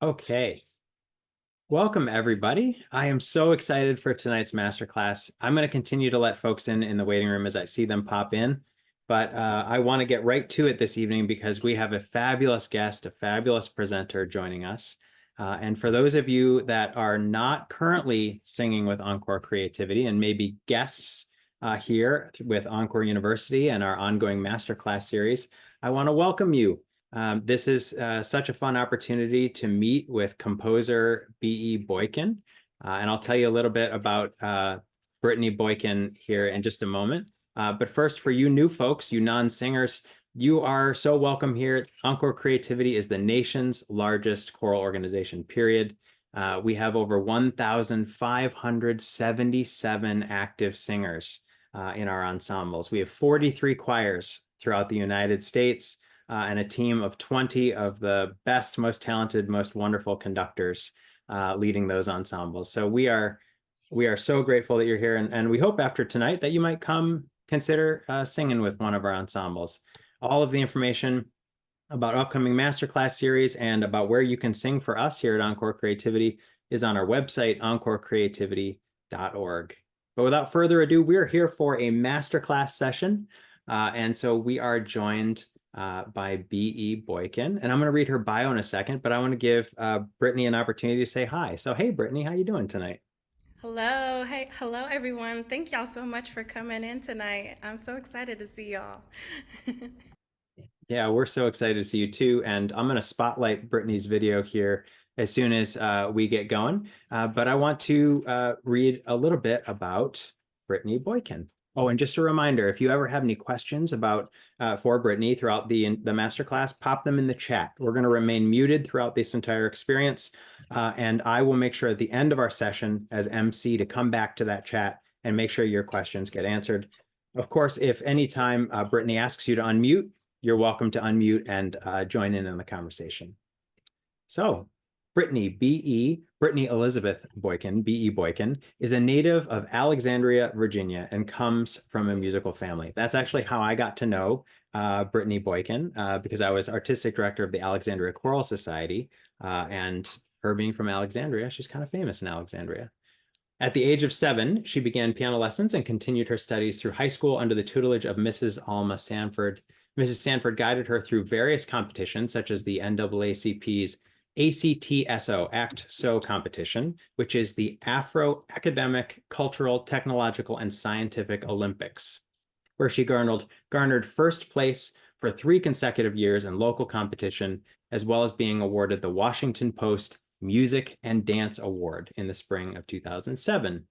Okay, welcome everybody. I am so excited for tonight's masterclass. I'm going to continue to let folks in the waiting room as I see them pop in, but I want to get right to it this evening because we have a fabulous guest, a fabulous presenter joining us. And for those of you that are not currently singing with Encore Creativity and maybe guests here with Encore University and our ongoing masterclass series, I want to welcome you. This is such a fun opportunity to meet with composer B.E. Boykin. And I'll tell you a little bit about Brittany Boykin here in just a moment. But first, for you new folks, you non-singers, you are so welcome here. Encore Creativity is the nation's largest choral organization, period. We have over 1,577 active singers in our ensembles. We have 43 choirs throughout the United States and a team of 20 of the best, most talented, most wonderful conductors leading those ensembles. So we are so grateful that you're here, and we hope after tonight that you might come consider singing with one of our ensembles. All of the information about upcoming masterclass series and about where you can sing for us here at Encore Creativity is on our website, encorecreativity.org. But without further ado, we're here for a masterclass session. And so we are joined by B.E. Boykin. And I'm going to read her bio in a second, but I want to give Brittany an opportunity to say hi. So, hey, Brittany, how you doing tonight? Hello. Hey, hello everyone. Thank y'all so much for coming in tonight. I'm so excited to see y'all. Yeah, we're so excited to see you too. And I'm going to spotlight Brittany's video here as soon as we get going. But I want to read a little bit about Brittany Boykin. Oh, and just a reminder, if you ever have any questions about for Brittany throughout the masterclass, pop them in the chat. We're going to remain muted throughout this entire experience. And I will make sure at the end of our session as MC to come back to that chat and make sure your questions get answered. Of course, if anytime Brittany asks you to unmute, you're welcome to unmute and join in the conversation. So, Brittany Elizabeth Boykin, B.E. Boykin, is a native of Alexandria, Virginia, and comes from a musical family. That's actually how I got to know Brittany Boykin because I was artistic director of the Alexandria Choral Society. And her being from Alexandria, she's kind of famous in Alexandria. At the age of 7, she began piano lessons and continued her studies through high school under the tutelage of Mrs. Alma Sanford. Mrs. Sanford guided her through various competitions, such as the NAACP's ACTSO, Act So competition, which is the Afro Academic, Cultural, Technological, and Scientific Olympics, where she garnered first place for 3 consecutive years in local competition, as well as being awarded the Washington Post Music and Dance Award in the spring of 2007.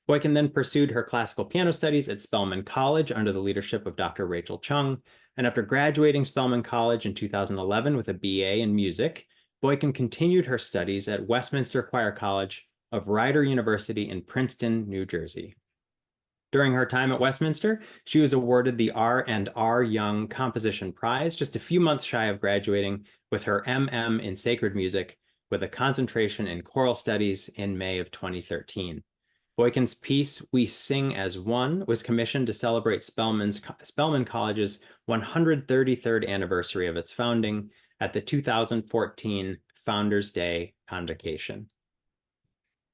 Boykin then pursued her classical piano studies at Spelman College under the leadership of Dr. Rachel Chung, and after graduating Spelman College in 2011 with a BA in music, Boykin continued her studies at Westminster Choir College of Rider University in Princeton, New Jersey. During her time at Westminster, she was awarded the R. and R. Young Composition Prize just a few months shy of graduating with her MM in Sacred Music with a concentration in choral studies in May of 2013. Boykin's piece, We Sing as One, was commissioned to celebrate Spelman College's 133rd anniversary of its founding at the 2014 Founders Day convocation.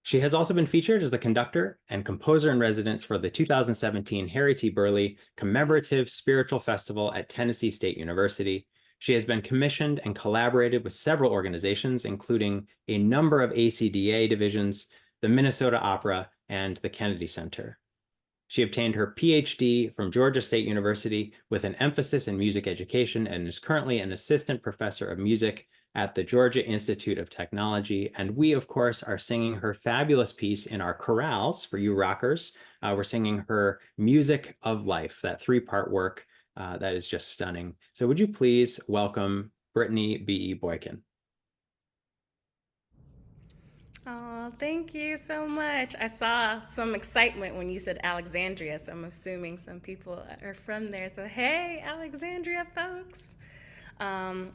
She has also been featured as the conductor and composer in residence for the 2017 Harry T. Burleigh Commemorative Spiritual Festival at Tennessee State University. She has been commissioned and collaborated with several organizations, including a number of ACDA divisions, the Minnesota Opera, and the Kennedy Center. She obtained her PhD from Georgia State University with an emphasis in music education and is currently an assistant professor of music at the Georgia Institute of Technology. And we, of course, are singing her fabulous piece in our chorales for you rockers. We're singing her Music of Life, that 3-part work that is just stunning. So would you please welcome Brittany B.E. Boykin? Oh, thank you so much. I saw some excitement when you said Alexandria, so I'm assuming some people are from there. So, hey, Alexandria folks.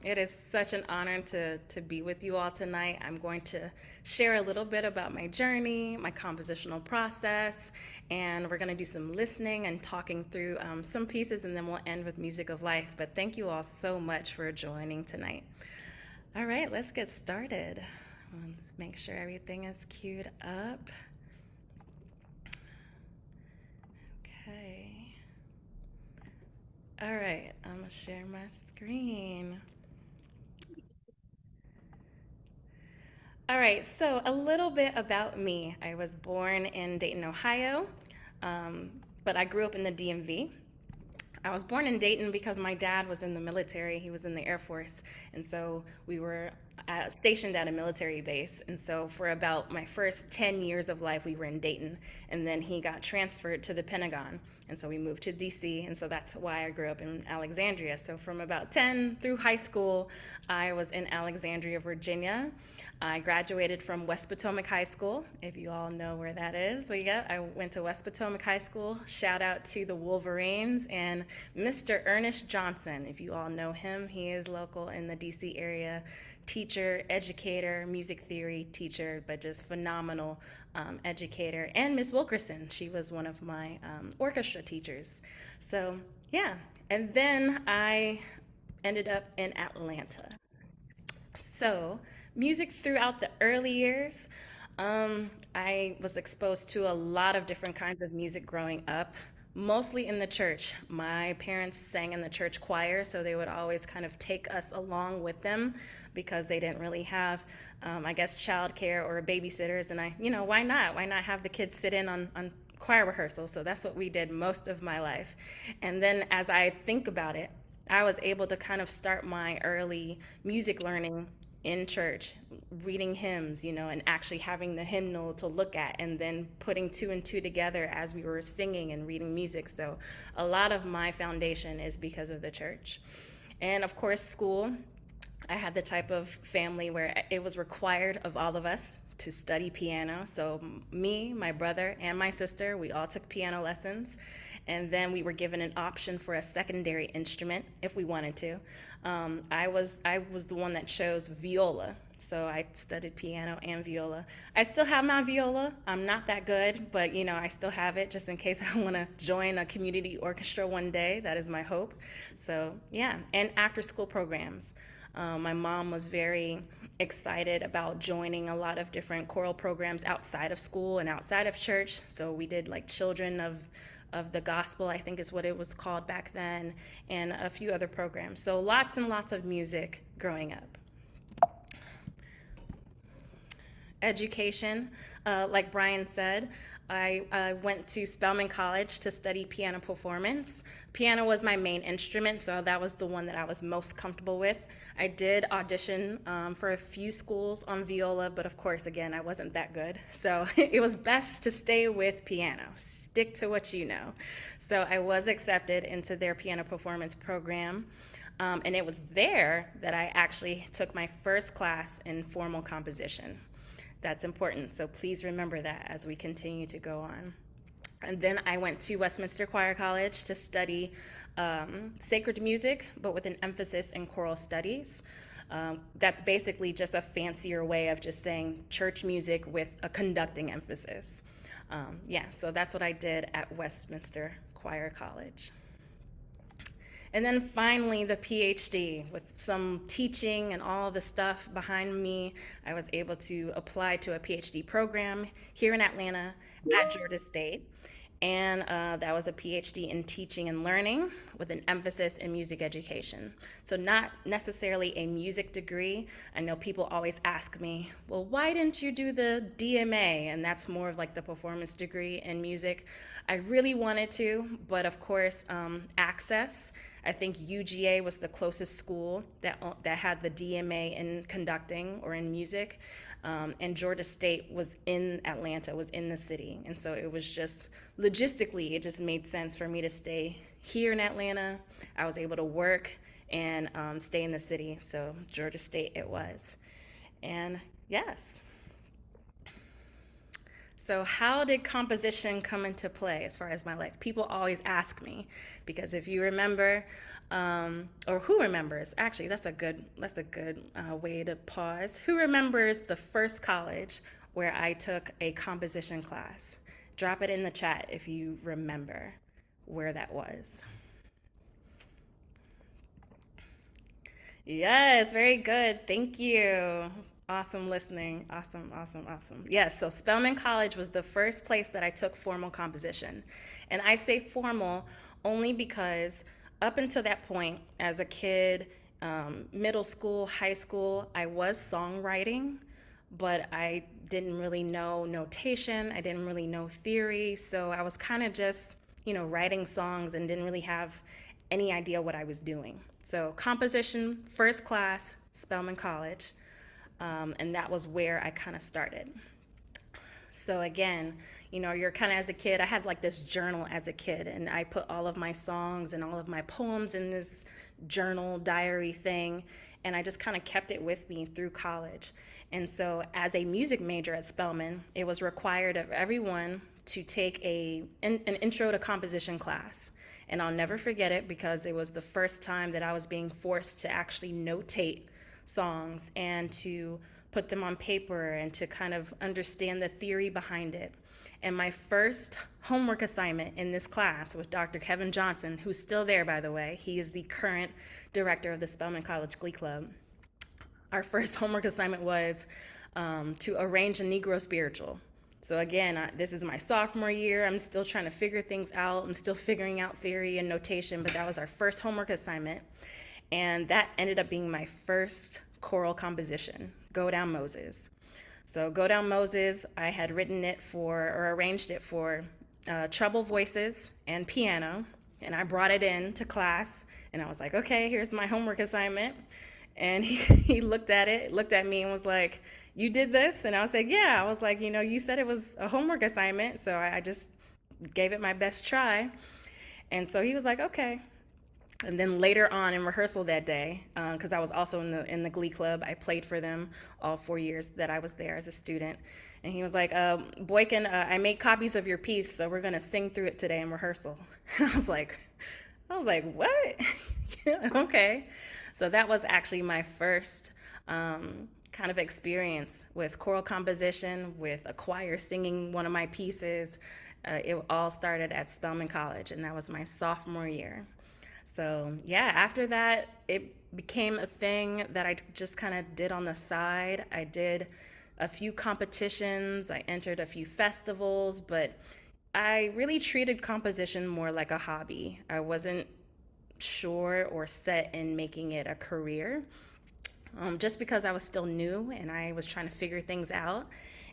It is such an honor to be with you all tonight. I'm going to share a little bit about my journey, my compositional process, and we're going to do some listening and talking through some pieces, and then we'll end with Music of Life. But thank you all so much for joining tonight. All right, let's get started. Let's make sure everything is queued up. Okay. All right, I'm gonna share my screen. All right, so a little bit about me. I was born in Dayton, Ohio, but I grew up in the DMV. I was born in Dayton because my dad was in the military. He was in the Air Force. And so we were stationed at a military base. And so for about my first 10 years of life, we were in Dayton. And then he got transferred to the Pentagon. And so we moved to DC. And so that's why I grew up in Alexandria. So from about 10 through high school, I was in Alexandria, Virginia. I graduated from West Potomac High School, if you all know where that is. But yeah, I went to West Potomac High School. Shout out to the Wolverines and Mr. Ernest Johnson. If you all know him, he is local in the DC area. Teacher, educator, music theory teacher, but just phenomenal educator. And Miss Wilkerson, she was one of my orchestra teachers. So yeah, and then I ended up in Atlanta. So, music throughout the early years, I was exposed to a lot of different kinds of music growing up, mostly in the church. My parents sang in the church choir, so they would always kind of take us along with them because they didn't really have, I guess, childcare or babysitters. And why not? Why not have the kids sit in on choir rehearsal? So that's what we did most of my life. And then as I think about it, I was able to kind of start my early music learning in church, reading hymns, and actually having the hymnal to look at, and then putting two and two together as we were singing and reading music. So a lot of my foundation is because of the church. And of course, school. I had the type of family where it was required of all of us to study piano. So, me, my brother, and my sister, we all took piano lessons. And then we were given an option for a secondary instrument if we wanted to. I was the one that chose viola. So I studied piano and viola. I still have my viola. I'm not that good, but I still have it just in case I want to join a community orchestra one day. That is my hope. So yeah, and after school programs. My mom was very excited about joining a lot of different choral programs outside of school and outside of church. So we did like Children of the Gospel, I think is what it was called back then, and a few other programs. So lots and lots of music growing up. Education, like Brian said, I went to Spelman College to study piano performance. Piano was my main instrument, so that was the one that I was most comfortable with. I did audition for a few schools on viola, but of course, again, I wasn't that good. So it was best to stay with piano, stick to what you know. So I was accepted into their piano performance program. And it was there that I actually took my first class in formal composition. That's important. So please remember that as we continue to go on. And then I went to Westminster Choir College to study sacred music, but with an emphasis in choral studies. That's basically just a fancier way of just saying church music with a conducting emphasis. Yeah, so that's what I did at Westminster Choir College. And then finally, the PhD. With some teaching and all the stuff behind me, I was able to apply to a PhD program here in Atlanta at Georgia State. And that was a PhD in teaching and learning with an emphasis in music education. So, not necessarily a music degree. I know people always ask me, well, why didn't you do the DMA? And that's more of like the performance degree in music. I really wanted to, but of course, access. I think UGA was the closest school that had the DMA in conducting or in music, and Georgia State was in Atlanta, was in the city, and so it was just logistically, it just made sense for me to stay here in Atlanta. I was able to work and stay in the city, so Georgia State it was, and yes. So, how did composition come into play as far as my life? People always ask me because if you remember, or who remembers? Actually, that's a good way to pause. Who remembers the first college where I took a composition class? Drop it in the chat if you remember where that was. Yes, very good. Thank you. Awesome listening. Awesome, awesome, awesome. Yes, so Spelman College was the first place that I took formal composition. And I say formal only because up until that point, as a kid, middle school, high school, I was songwriting, but I didn't really know notation. I didn't really know theory. So I was kind of just, writing songs and didn't really have any idea what I was doing. So composition, first class, Spelman College, and that was where I kind of started. So again, you're kind of as a kid, I had like this journal as a kid, and I put all of my songs and all of my poems in this journal diary thing, and I just kind of kept it with me through college. And so as a music major at Spelman, it was required of everyone to take an intro to composition class. And I'll never forget it because it was the first time that I was being forced to actually notate songs and to put them on paper and to kind of understand the theory behind it. And my first homework assignment in this class with Dr. Kevin Johnson, who's still there, by the way, he is the current director of the Spelman College Glee Club. Our first homework assignment was to arrange a Negro spiritual. So again, this is my sophomore year. I'm still trying to figure things out. I'm still figuring out theory and notation, but that was our first homework assignment. And that ended up being my first choral composition, Go Down Moses. So Go Down Moses, I had written it for, or arranged it for treble voices and piano. And I brought it in to class, and I was like, okay, here's my homework assignment. And he looked at it, looked at me, and was like, you did this? And I was like, yeah. I was like, you said it was a homework assignment, so I just gave it my best try. And so he was like, okay. And then later on in rehearsal that day, because I was also in the Glee Club, I played for them all 4 years that I was there as a student. And he was like, Boykin, I made copies of your piece, so we're gonna sing through it today in rehearsal. And I was like, what? Yeah, okay. So that was actually my first kind of experience with choral composition, with a choir singing one of my pieces. It all started at Spelman College, and that was my sophomore year. So yeah, after that, it became a thing that I just kind of did on the side. I did a few competitions, I entered a few festivals, but I really treated composition more like a hobby. I wasn't sure or set in making it a career, just because I was still new and I was trying to figure things out.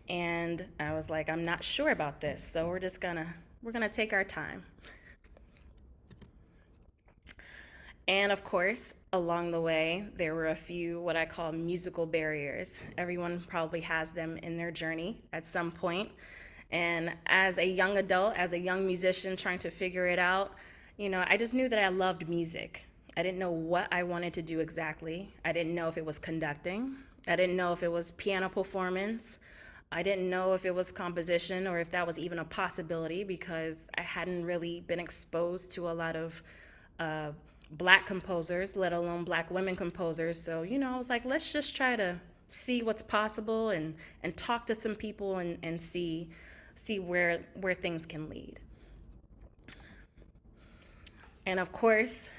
And I was like, I'm not sure about this, so we're gonna take our time. And of course, along the way, there were a few what I call musical barriers. Everyone probably has them in their journey at some point. And as a young adult, as a young musician trying to figure it out, I just knew that I loved music. I didn't know what I wanted to do exactly. I didn't know if it was conducting. I didn't know if it was piano performance. I didn't know if it was composition or if that was even a possibility because I hadn't really been exposed to a lot of uh, black composers, let alone black women composers. So, I was like, let's just try to see what's possible and talk to some people and see where things can lead. And of course,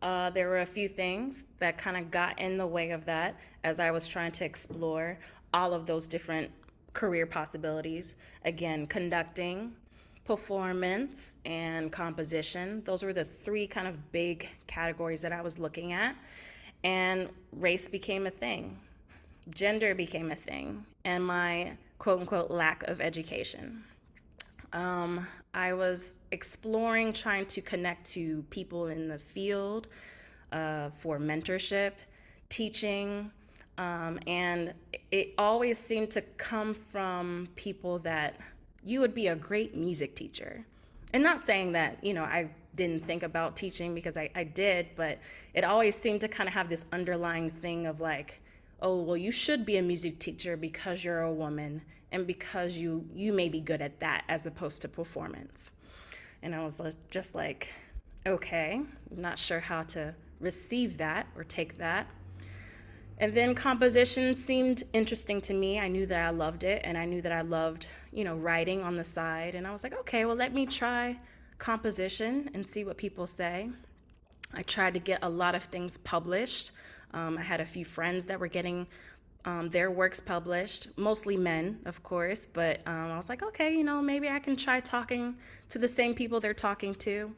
there were a few things that kind of got in the way of that as I was trying to explore all of those different career possibilities. Again, conducting, performance, and composition. Those were the three kind of big categories that I was looking at. And race became a thing, gender became a thing, and my quote unquote lack of education. I was exploring trying to connect to people in the field for mentorship, teaching, and it always seemed to come from people that you would be a great music teacher. And not saying that, I didn't think about teaching because I did, but it always seemed to kind of have this underlying thing of like, oh, well, you should be a music teacher because you're a woman and because you may be good at that as opposed to performance. And I was just like, okay, not sure how to receive that or take that. And then composition seemed interesting to me. I knew that I loved it, and I knew that I loved, writing on the side. And I was like, okay, well, let me try composition and see what people say. I tried to get a lot of things published. I had a few friends that were getting their works published, mostly men, of course, but I was like, okay, maybe I can try talking to the same people they're talking to.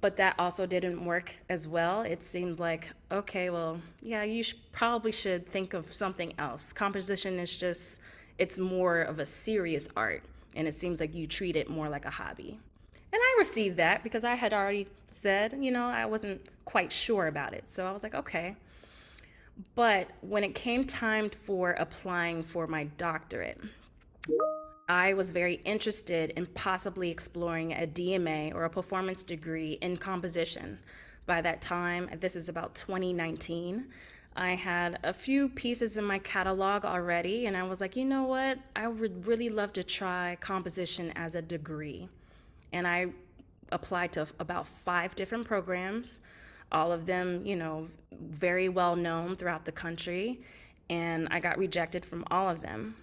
But that also didn't work as well. It seemed like, okay, well, yeah, you probably should think of something else. Composition is just, it's more of a serious art, and it seems like you treat it more like a hobby. And I received that because I had already said, I wasn't quite sure about it. So I was like, okay. But when it came time for applying for my doctorate, I was very interested in possibly exploring a DMA or a performance degree in composition. By that time, this is about 2019, I had a few pieces in my catalog already, and I was like, you know what? I would really love to try composition as a degree. And I applied to about 5 different programs, all of them, very well known throughout the country. And I got rejected from all of them.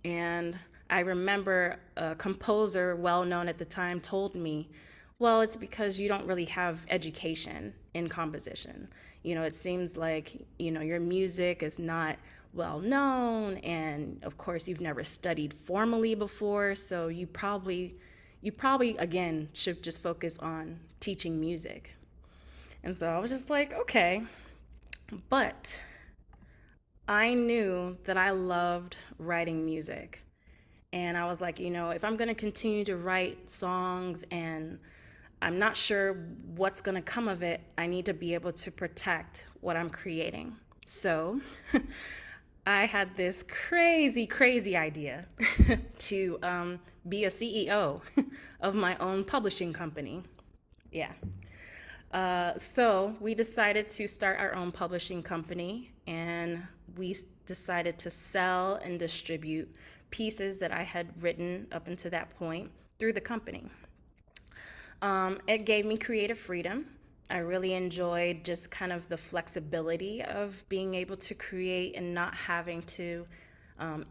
And I remember a composer well known at the time told me, well, it's because you don't really have education in composition. It seems like, your music is not well known. And of course, you've never studied formally before. So you probably, again, should just focus on teaching music. And so I was just like, okay. But I knew that I loved writing music. And I was like, if I'm going to continue to write songs and I'm not sure what's going to come of it, I need to be able to protect what I'm creating. So I had this crazy, crazy idea to be a CEO of my own publishing company. Yeah. So we decided to start our own publishing company, and we decided to sell and distribute pieces that I had written up until that point through the company. It gave me creative freedom. I really enjoyed just kind of the flexibility of being able to create and not having to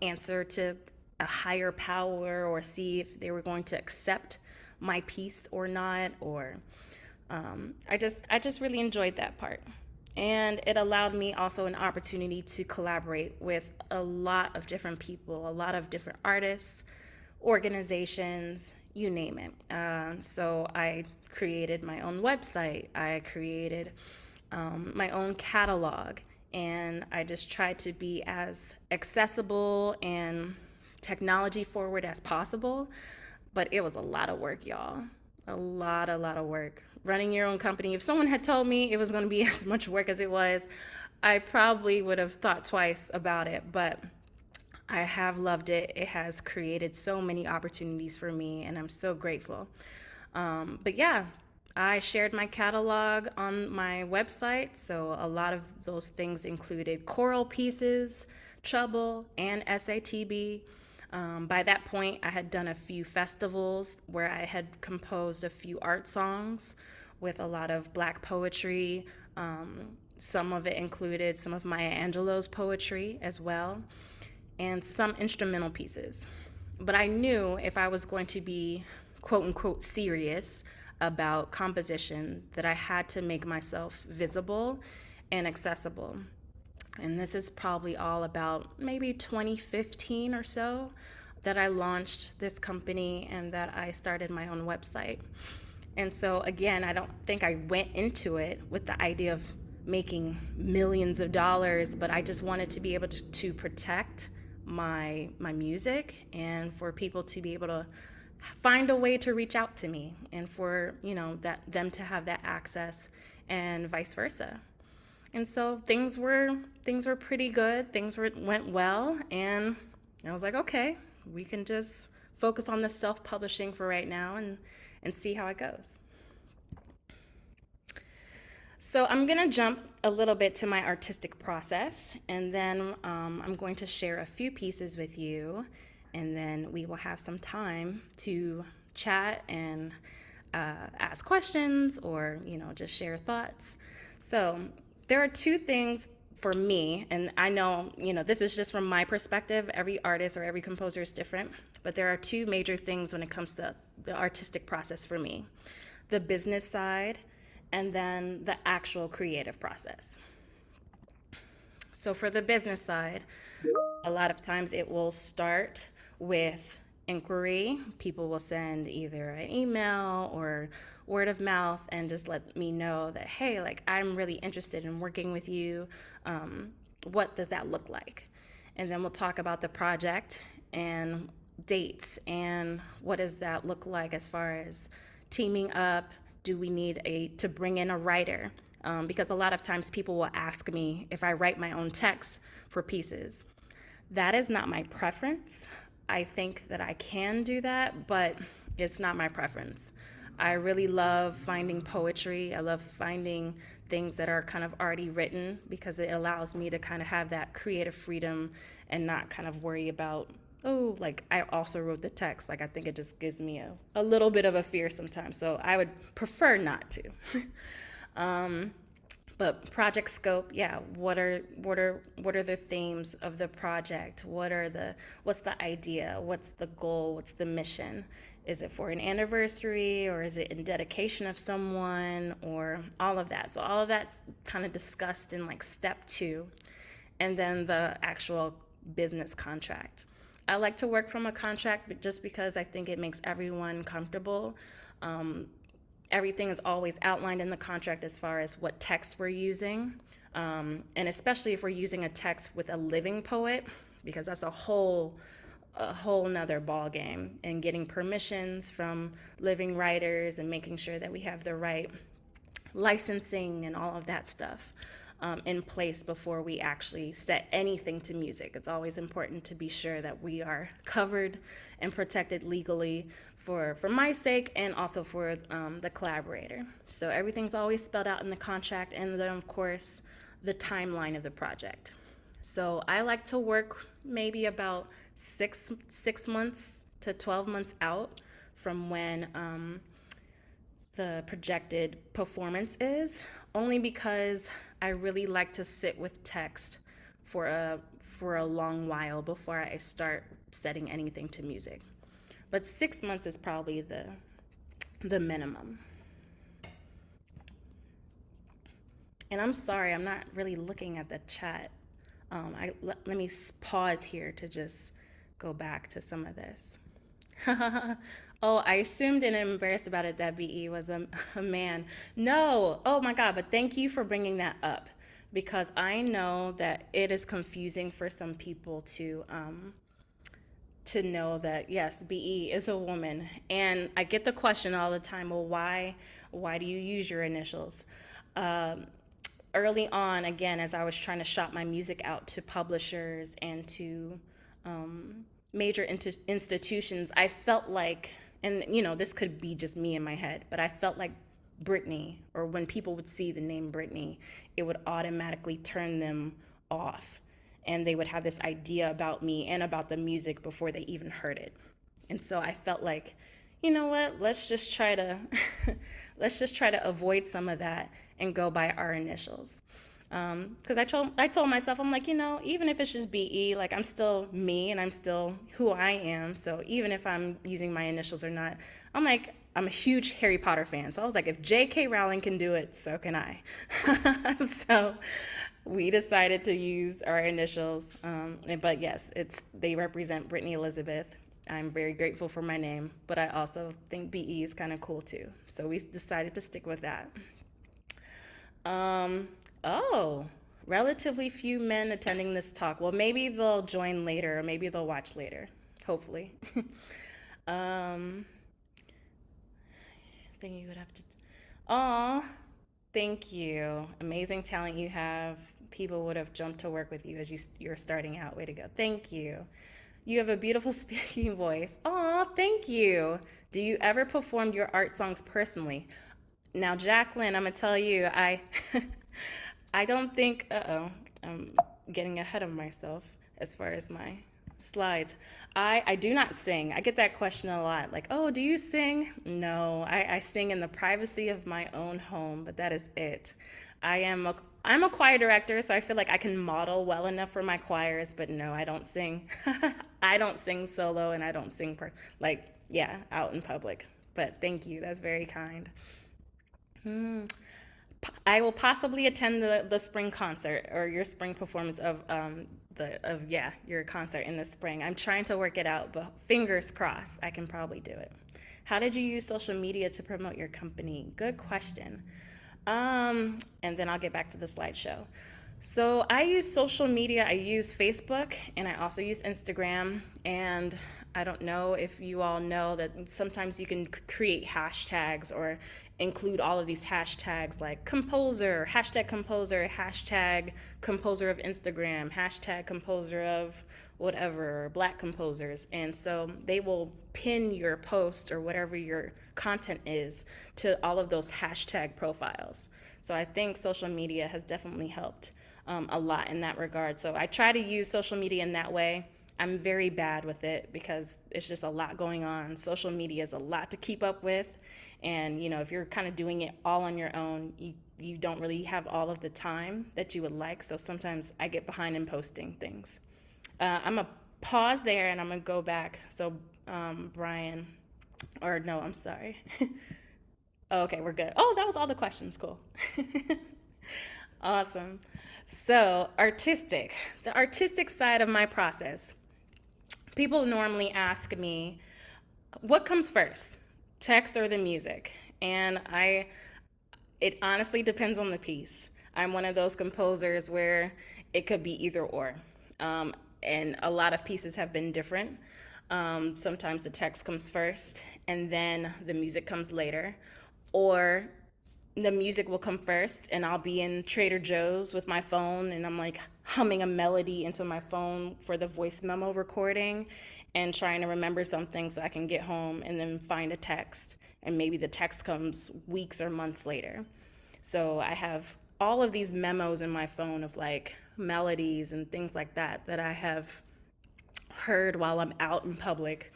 answer to a higher power or see if they were going to accept my piece or not. Or I just really enjoyed that part. And it allowed me also an opportunity to collaborate with a lot of different people, a lot of different artists, organizations, you name it. So I created my own website. I created my own catalog. And I just tried to be as accessible and technology forward as possible. But it was a lot of work, y'all. A lot of work. Running your own company. If someone had told me it was going to be as much work as it was, I probably would have thought twice about it. But I have loved it. It has created so many opportunities for me, and I'm so grateful. But yeah, I shared my catalog on my website. So a lot of those things included choral pieces, treble, and SATB. By that point, I had done a few festivals where I had composed a few art songs with a lot of Black poetry. Some of it included some of Maya Angelou's poetry as well, and some instrumental pieces. But I knew if I was going to be quote unquote serious about composition, that I had to make myself visible and accessible. And this is probably all about maybe 2015 or so that I launched this company and that I started my own website. And so again, I don't think I went into it with the idea of making millions of dollars, but I just wanted to be able to protect my music, and for people to be able to find a way to reach out to me, and for that them to have that access, and vice versa. And so things were pretty good. Went well, and I was like, okay, we can just focus on the self-publishing for right now and see how it goes. So I'm gonna jump a little bit to my artistic process, and then I'm going to share a few pieces with you, and then we will have some time to chat and ask questions, or just share thoughts. So there are 2 things for me, and I know this is just from my perspective. Every artist or every composer is different, but there are 2 major things when it comes to the artistic process for me: the business side, and then the actual creative process. So for the business side, a lot of times it will start with inquiry. People will send either an email or word of mouth and just let me know that, hey, like I'm really interested in working with you. What does that look like? And then we'll talk about the project and dates and what does that look like as far as teaming up. Do we need to bring in a writer? Because a lot of times people will ask me if I write my own text for pieces. That is not my preference. I think that I can do that, but it's not my preference. I really love finding poetry. I love finding things that are kind of already written because it allows me to kind of have that creative freedom and not kind of worry about, oh, like I also wrote the text. Like I think it just gives me a little bit of a fear sometimes. So I would prefer not to. But project scope, yeah. What are the themes of the project? What's the idea? What's the goal? What's the mission? Is it for an anniversary or is it in dedication of someone or all of that? So all of that's kind of discussed in like step two, and then the actual business contract. I like to work from a contract just because I think it makes everyone comfortable. Everything is always outlined in the contract as far as what text we're using. And especially if we're using a text with a living poet, because that's a whole nother ball game, and getting permissions from living writers and making sure that we have the right licensing and all of that stuff in place before we actually set anything to music. It's always important to be sure that we are covered and protected legally for my sake and also for the collaborator. So everything's always spelled out in the contract, and then of course the timeline of the project. So I like to work maybe about six months to 12 months out from when the projected performance is, only because I really like to sit with text for a long while before I start setting anything to music. But 6 months is probably the minimum. And I'm sorry, I'm not really looking at the chat. Let me pause here to just go back to some of this. Oh, I assumed and embarrassed about it that BE was a man. No, oh my God, but thank you for bringing that up because I know that it is confusing for some people to know that yes, BE is a woman. And I get the question all the time, well, why do you use your initials? Um, Early on, again, as I was trying to shop my music out to publishers and to major institutions, I felt like, and this could be just me in my head, but I felt like Britney, or when people would see the name Britney, it would automatically turn them off. And they would have this idea about me and about the music before they even heard it. And so I felt like, you know what, let's just try to let's just try to avoid some of that and go by our initials. Because I told myself, I'm like, even if it's just BE, like I'm still me and I'm still who I am. So even if I'm using my initials or not, I'm like, I'm a huge Harry Potter fan. So I was like, if J.K. Rowling can do it, so can I. So we decided to use our initials. But yes, they represent Brittany Elizabeth. I'm very grateful for my name, but I also think BE is kind of cool too. So we decided to stick with that. Um, oh, relatively few men attending this talk. Well, maybe they'll join later, or maybe they'll watch later. Hopefully. um, I think you would have to. Aw, thank you. Amazing talent you have. People would have jumped to work with you as you're starting out. Way to go. Thank you. You have a beautiful speaking voice. Aw, thank you. Do you ever perform your art songs personally? Now, Jacqueline, I'm gonna tell you, I don't think. I'm getting ahead of myself as far as my slides. I do not sing. I get that question a lot. Like, oh, do you sing? No, I sing in the privacy of my own home, but that is it. I'm a choir director, so I feel like I can model well enough for my choirs, but no, I don't sing. I don't sing solo, and I don't sing yeah, out in public. But thank you. That's very kind. I will possibly attend the spring concert or your spring performance of your concert in the spring. I'm trying to work it out, but fingers crossed, I can probably do it. How did you use social media to promote your company? Good question. And then I'll get back to the slideshow. So I use social media. I use Facebook and I also use Instagram. And I don't know if you all know that sometimes you can create hashtags or include all of these hashtags like composer, hashtag composer of Instagram, hashtag composer of whatever, black composers. And so they will pin your post or whatever your content is to all of those hashtag profiles. So I think social media has definitely helped a lot in that regard. So I try to use social media in that way. I'm very bad with it because it's just a lot going on. Social media is a lot to keep up with. And, if you're kind of doing it all on your own, you don't really have all of the time that you would like. So sometimes I get behind in posting things. I'm going to pause there and I'm going to go back. So, Brian, or no, I'm sorry. Oh, okay, we're good. Oh, that was all the questions. Cool. Awesome. So, the artistic side of my process. People normally ask me, what comes first, text or the music? And it honestly depends on the piece. I'm one of those composers where it could be either or. And a lot of pieces have been different. Sometimes the text comes first and then the music comes later. Or the music will come first and I'll be in Trader Joe's with my phone and I'm like humming a melody into my phone for the voice memo recording and trying to remember something so I can get home and then find a text. And maybe the text comes weeks or months later. So I have all of these memos in my phone of like melodies and things like that I have heard while I'm out in public.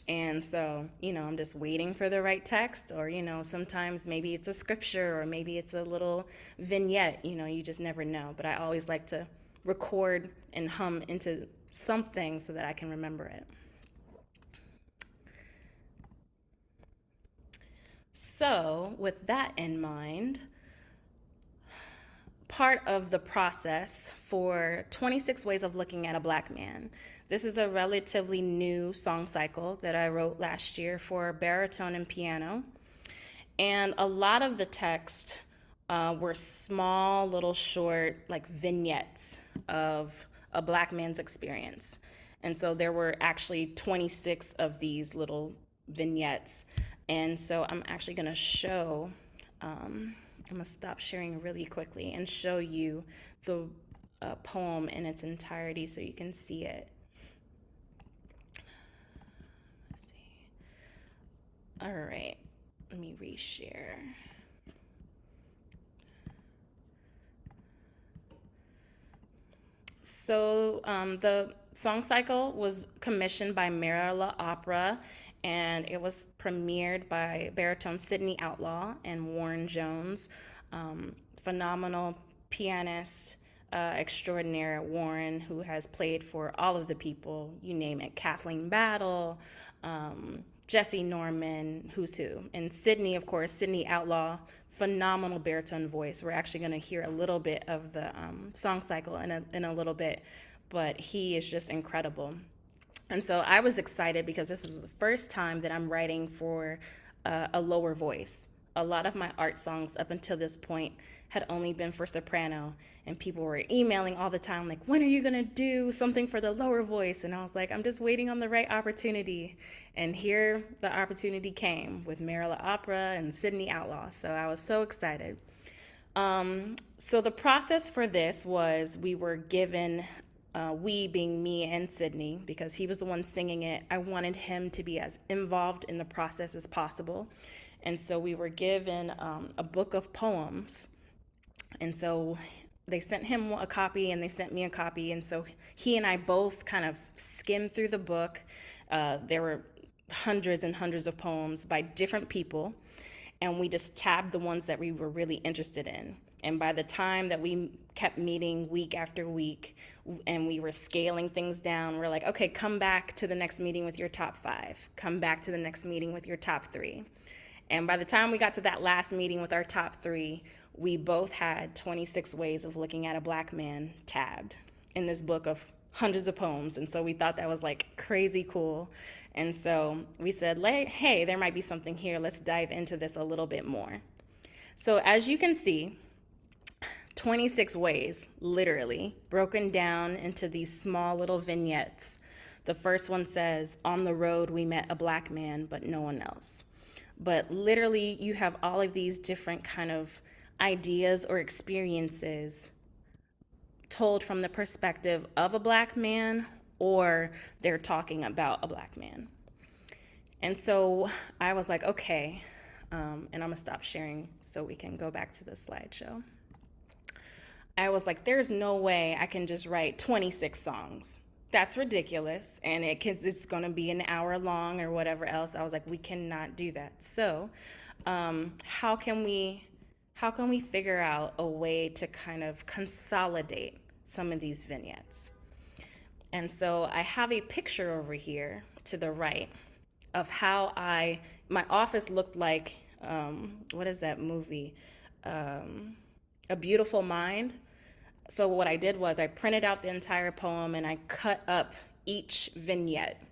And so, I'm just waiting for the right text, or, sometimes maybe it's a scripture or maybe it's a little vignette, you just never know. But I always like to record and hum into something so that I can remember it. So, with that in mind, part of the process for 26 Ways of Looking at a Black Man. This is a relatively new song cycle that I wrote last year for baritone and piano. And a lot of the text were small, little short, like vignettes of a Black man's experience. And so there were actually 26 of these little vignettes. And so I'm actually going to show. I'm gonna stop sharing really quickly and show you the poem in its entirety so you can see it. Let's see. All right, let me reshare. So the song cycle was commissioned by Mara Opera, and it was premiered by baritone Sydney Outlaw and Warren Jones. Phenomenal pianist extraordinaire Warren, who has played for all of the people, you name it, Kathleen Battle, Jesse Norman, who's who. And Sydney, of course, Sydney Outlaw, phenomenal baritone voice. We're actually going to hear a little bit of the song cycle in a little bit, but he is just incredible. And so I was excited because this is the first time that I'm writing for a lower voice. A lot of my art songs up until this point had only been for soprano, and people were emailing all the time like, when are you gonna do something for the lower voice? And I was like, I'm just waiting on the right opportunity. And here the opportunity came with Marilla Opera and Sydney Outlaw. So I was so excited. So the process for this was we were given, we being me and Sydney, because he was the one singing it, I wanted him to be as involved in the process as possible. And so we were given a book of poems. And so they sent him a copy and they sent me a copy. And so he and I both kind of skimmed through the book. There were hundreds and hundreds of poems by different people. And we just tabbed the ones that we were really interested in. And by the time that we kept meeting week after week and we were scaling things down, we're like, okay, come back to the next meeting with your top 5. Come back to the next meeting with your top 3. And by the time we got to that last meeting with our top three, we both had 26 ways of looking at a black man tabbed in this book of hundreds of poems. And so we thought that was like crazy cool. And so we said, hey, there might be something here. Let's dive into this a little bit more. So as you can see, 26 ways, literally, broken down into these small little vignettes. The first one says, on the road we met a black man, but no one else. But literally, you have all of these different kind of ideas or experiences told from the perspective of a black man, or they're talking about a black man. And so I was like, okay, and I'm gonna stop sharing so we can go back to the slideshow. I was like, there's no way I can just write 26 songs. That's ridiculous. And it's going to be an hour long or whatever else. I was like, we cannot do that. So how can we figure out a way to kind of consolidate some of these vignettes? And so I have a picture over here to the right of how my office looked like, what is that movie? A Beautiful Mind. So what I did was I printed out the entire poem and I cut up each vignette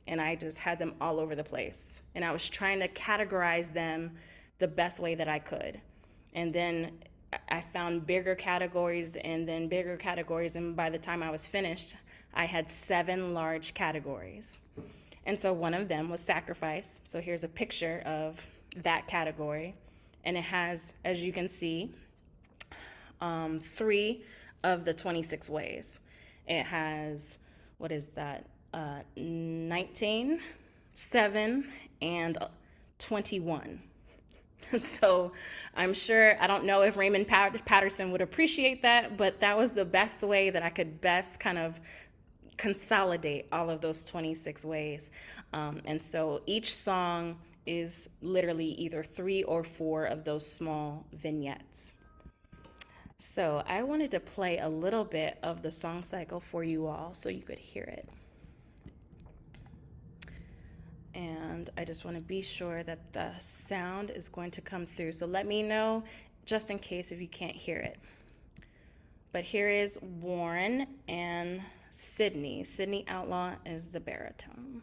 and I just had them all over the place. And I was trying to categorize them the best way that I could. And then I found bigger categories and then bigger categories. And by the time I was finished, I had 7 large categories. And so one of them was sacrifice. So here's a picture of that category. And it has, as you can see, 3 of the 26 ways. It has, what is that? 19, 7, and 21. So I'm sure, I don't know if Raymond Patterson would appreciate that, but that was the best way that I could best kind of consolidate all of those 26 ways. And so each song is literally either 3 or 4 of those small vignettes. So I wanted to play a little bit of the song cycle for you all so you could hear it. And I just want to be sure that the sound is going to come through. So let me know just in case if you can't hear it. But here is Warren and Sydney. Sydney Outlaw is the baritone.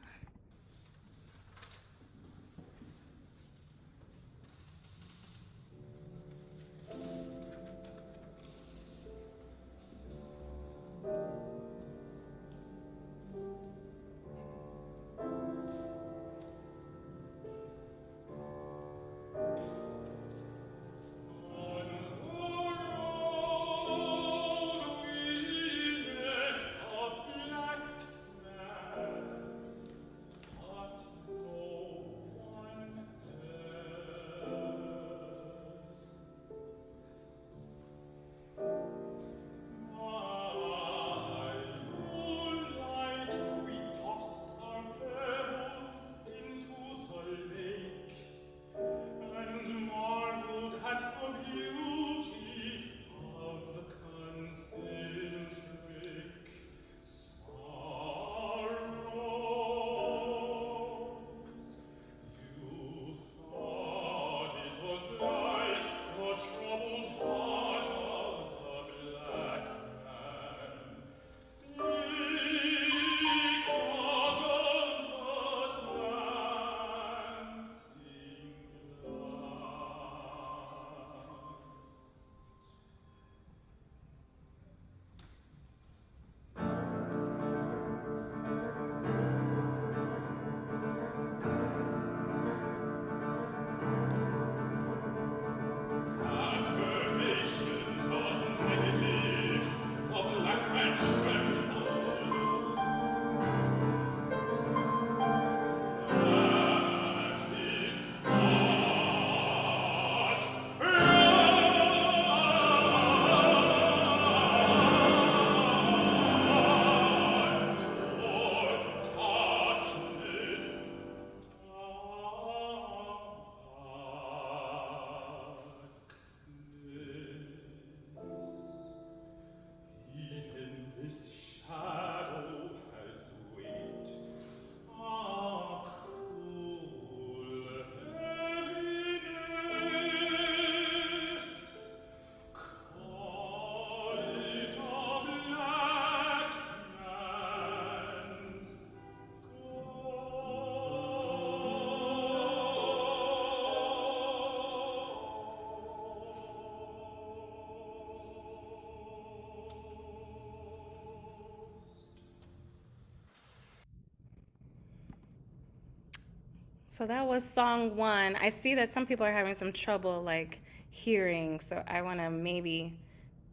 So that was song one. I see that some people are having some trouble like hearing, so I want to maybe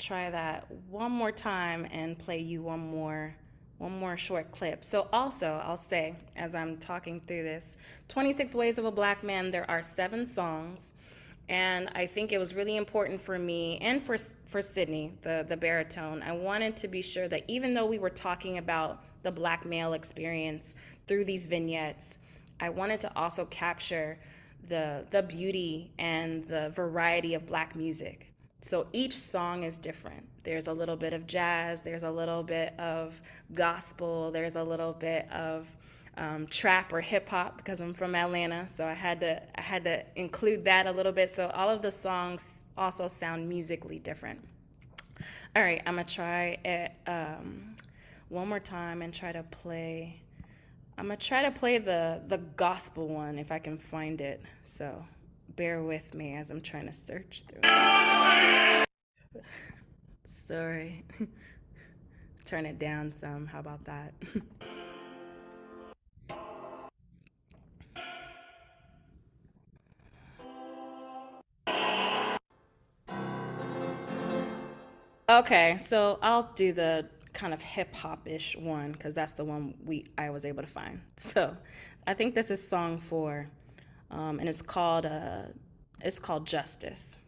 try that one more time and play you one more short clip. So also, I'll say as I'm talking through this, 26 Ways of a Black Man, there are 7 songs. And I think it was really important for me and for Sydney, the baritone. I wanted to be sure that even though we were talking about the Black male experience through these vignettes, I wanted to also capture the beauty and the variety of Black music. So each song is different. There's a little bit of jazz, there's a little bit of gospel, there's a little bit of trap or hip hop because I'm from Atlanta, so I had to include that a little bit. So all of the songs also sound musically different. All right, I'm gonna try it one more time and try to play. I'm gonna try to play the gospel one if I can find it. So bear with me as I'm trying to search through it. Sorry. Turn it down some. How about that? Okay, so I'll do the kind of hip hop ish one because that's the one I was able to find. So I think this is song 4, and it's called Justice.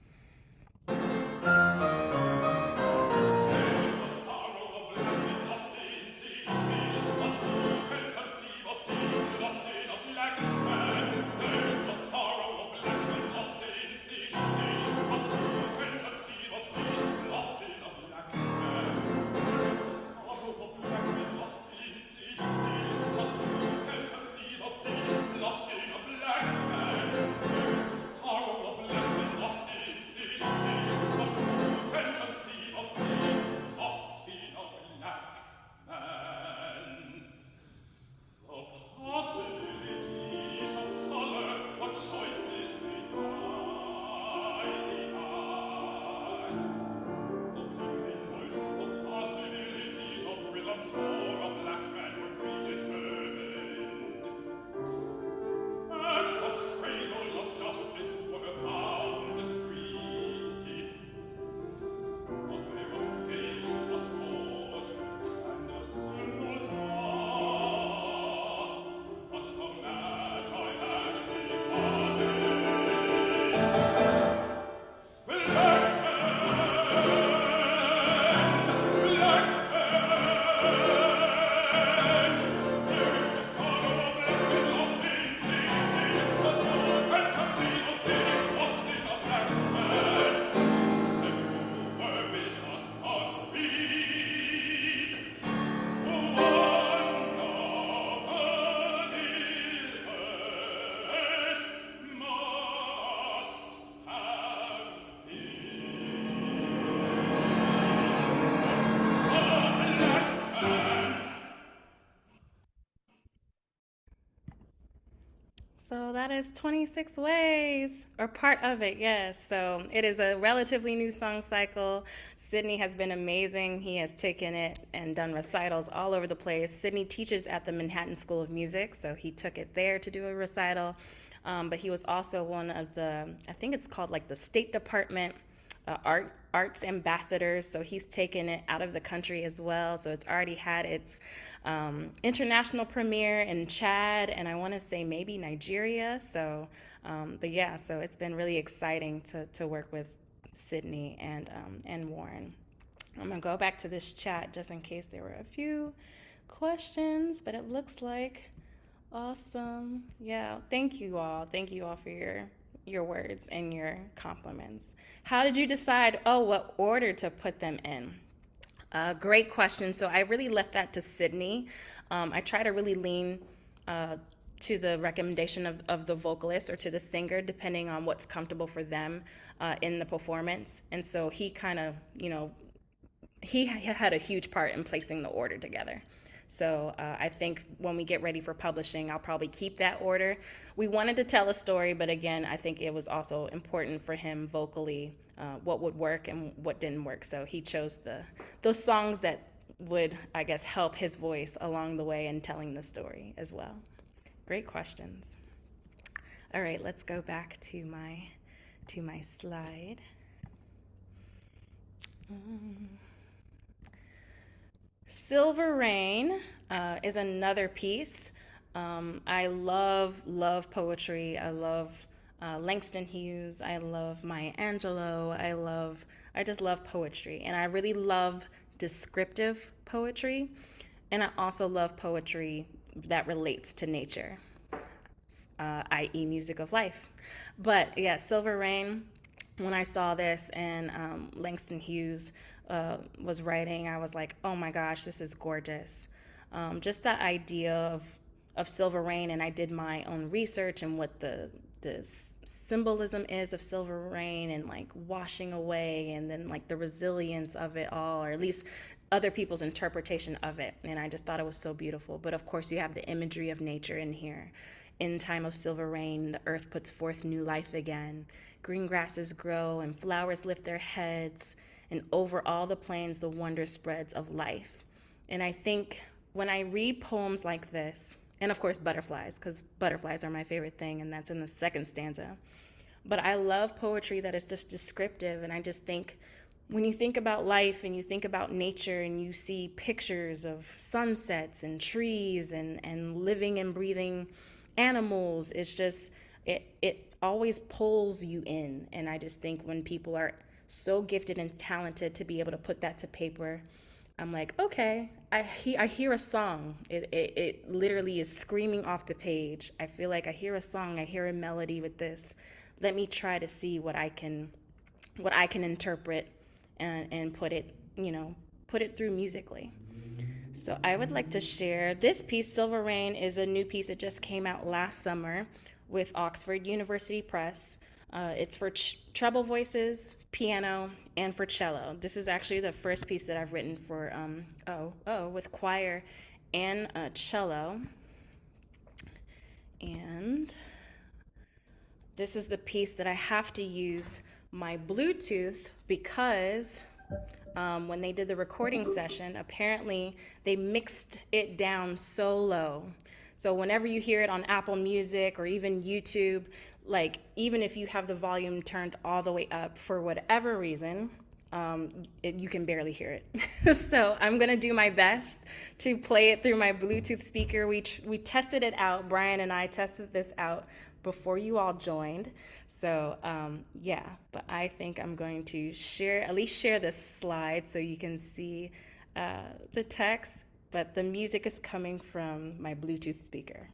So that is 26 Ways, or part of it, yes. So it is a relatively new song cycle. Sydney has been amazing. He has taken it and done recitals all over the place. Sydney teaches at the Manhattan School of Music, so he took it there to do a recital. But he was also one of I think it's called like the State Department arts ambassadors. So he's taken it out of the country as well. So it's already had its international premiere in Chad, and I want to say maybe Nigeria. So, but yeah, so it's been really exciting to work with Sydney and Warren. I'm gonna go back to this chat just in case there were a few questions, but it looks like awesome. Yeah, thank you all. Thank you all for your words and your compliments. How did you decide, what order to put them in? Great question. So I really left that to Sydney. I try to really lean to the recommendation of the vocalist or to the singer, depending on what's comfortable for them in the performance. And so he kind of, he had a huge part in placing the order together. So I think when we get ready for publishing, I'll probably keep that order. We wanted to tell a story, but again, I think it was also important for him vocally what would work and what didn't work. So he chose those songs that would, I guess, help his voice along the way in telling the story as well. Great questions. All right, let's go back to my slide. Silver Rain is another piece. I love poetry. I love Langston Hughes. I love Maya Angelou. I just love poetry. And I really love descriptive poetry. And I also love poetry that relates to nature, i.e., music of life. But yeah, Silver Rain, when I saw this and Langston Hughes was writing, I was like, oh my gosh, this is gorgeous. Just the idea of Silver Rain, and I did my own research and what the symbolism is of silver rain and like washing away, and then like the resilience of it all, or at least other people's interpretation of it. And I just thought it was so beautiful. But of course, you have the imagery of nature in here. In time of silver rain, the earth puts forth new life again. Green grasses grow and flowers lift their heads, and over all the plains the wonder spreads of life. And I think when I read poems like this, and of course butterflies, because butterflies are my favorite thing, and that's in the second stanza. But I love poetry that is just descriptive, and I just think when you think about life and you think about nature and you see pictures of sunsets and trees and living and breathing animals, it's just it always pulls you in. And I just think when people are so gifted and talented to be able to put that to paper, I'm like, okay, I hear a song. It literally is screaming off the page. I feel like I hear a song, I hear a melody with this. Let me try to see what I can interpret and put it, put it through musically. So I would like to share this piece. Silver Rain is a new piece. It just came out last summer with Oxford University Press. It's for treble voices, piano, and for cello. This is actually the first piece that I've written for with choir and cello. And this is the piece that I have to use my Bluetooth because when they did the recording session, apparently they mixed it down so low. So whenever you hear it on Apple Music or even YouTube, like even if you have the volume turned all the way up for whatever reason, you can barely hear it. So I'm gonna do my best to play it through my Bluetooth speaker. We tested it out. Brian and I tested this out before you all joined. So yeah, but I think I'm going to at least share this slide so you can see the text, but the music is coming from my Bluetooth speaker.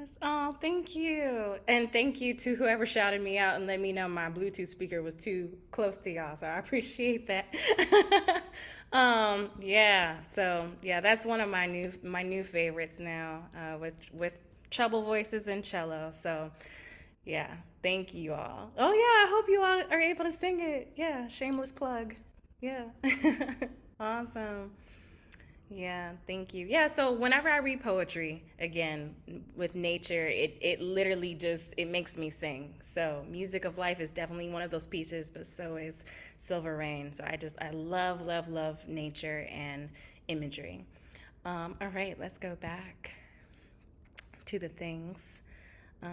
Yes. Oh, thank you. And thank you to whoever shouted me out and let me know my Bluetooth speaker was too close to y'all. So I appreciate that. Yeah. So yeah, that's one of my new favorites now, with treble voices and cello. So yeah, thank you all. Oh yeah, I hope you all are able to sing it. Yeah, shameless plug. Yeah. Awesome. Yeah, thank you. Yeah, so whenever I read poetry, again, with nature, it literally just it makes me sing. So Music of Life is definitely one of those pieces, but so is Silver Rain. So I love, love, love nature and imagery. All right, let's go back to the things. I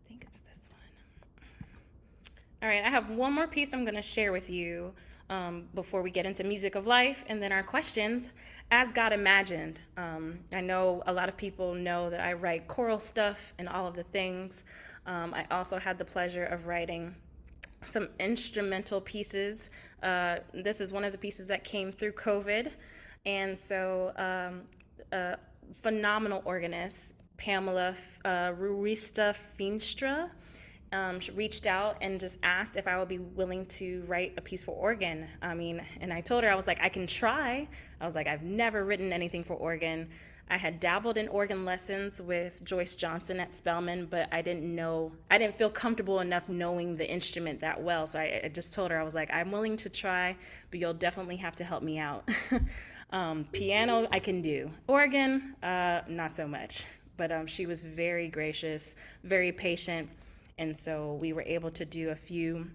think it's this one. All right, I have one more piece I'm going to share with you before we get into Music of Life and then our questions. As God Imagined. I know a lot of people know that I write choral stuff and all of the things. I also had the pleasure of writing some instrumental pieces. This is one of the pieces that came through COVID. And so, a phenomenal organist, Pamela Ruista Feenstra, reached out and just asked if I would be willing to write a piece for organ. I mean, and I told her, I was like, I can try. I was like, I've never written anything for organ. I had dabbled in organ lessons with Joyce Johnson at Spelman, but I didn't feel comfortable enough knowing the instrument that well. So I just told her, I was like, I'm willing to try, but you'll definitely have to help me out. Piano, I can do. Organ, not so much. But she was very gracious, very patient. And so we were able to do a few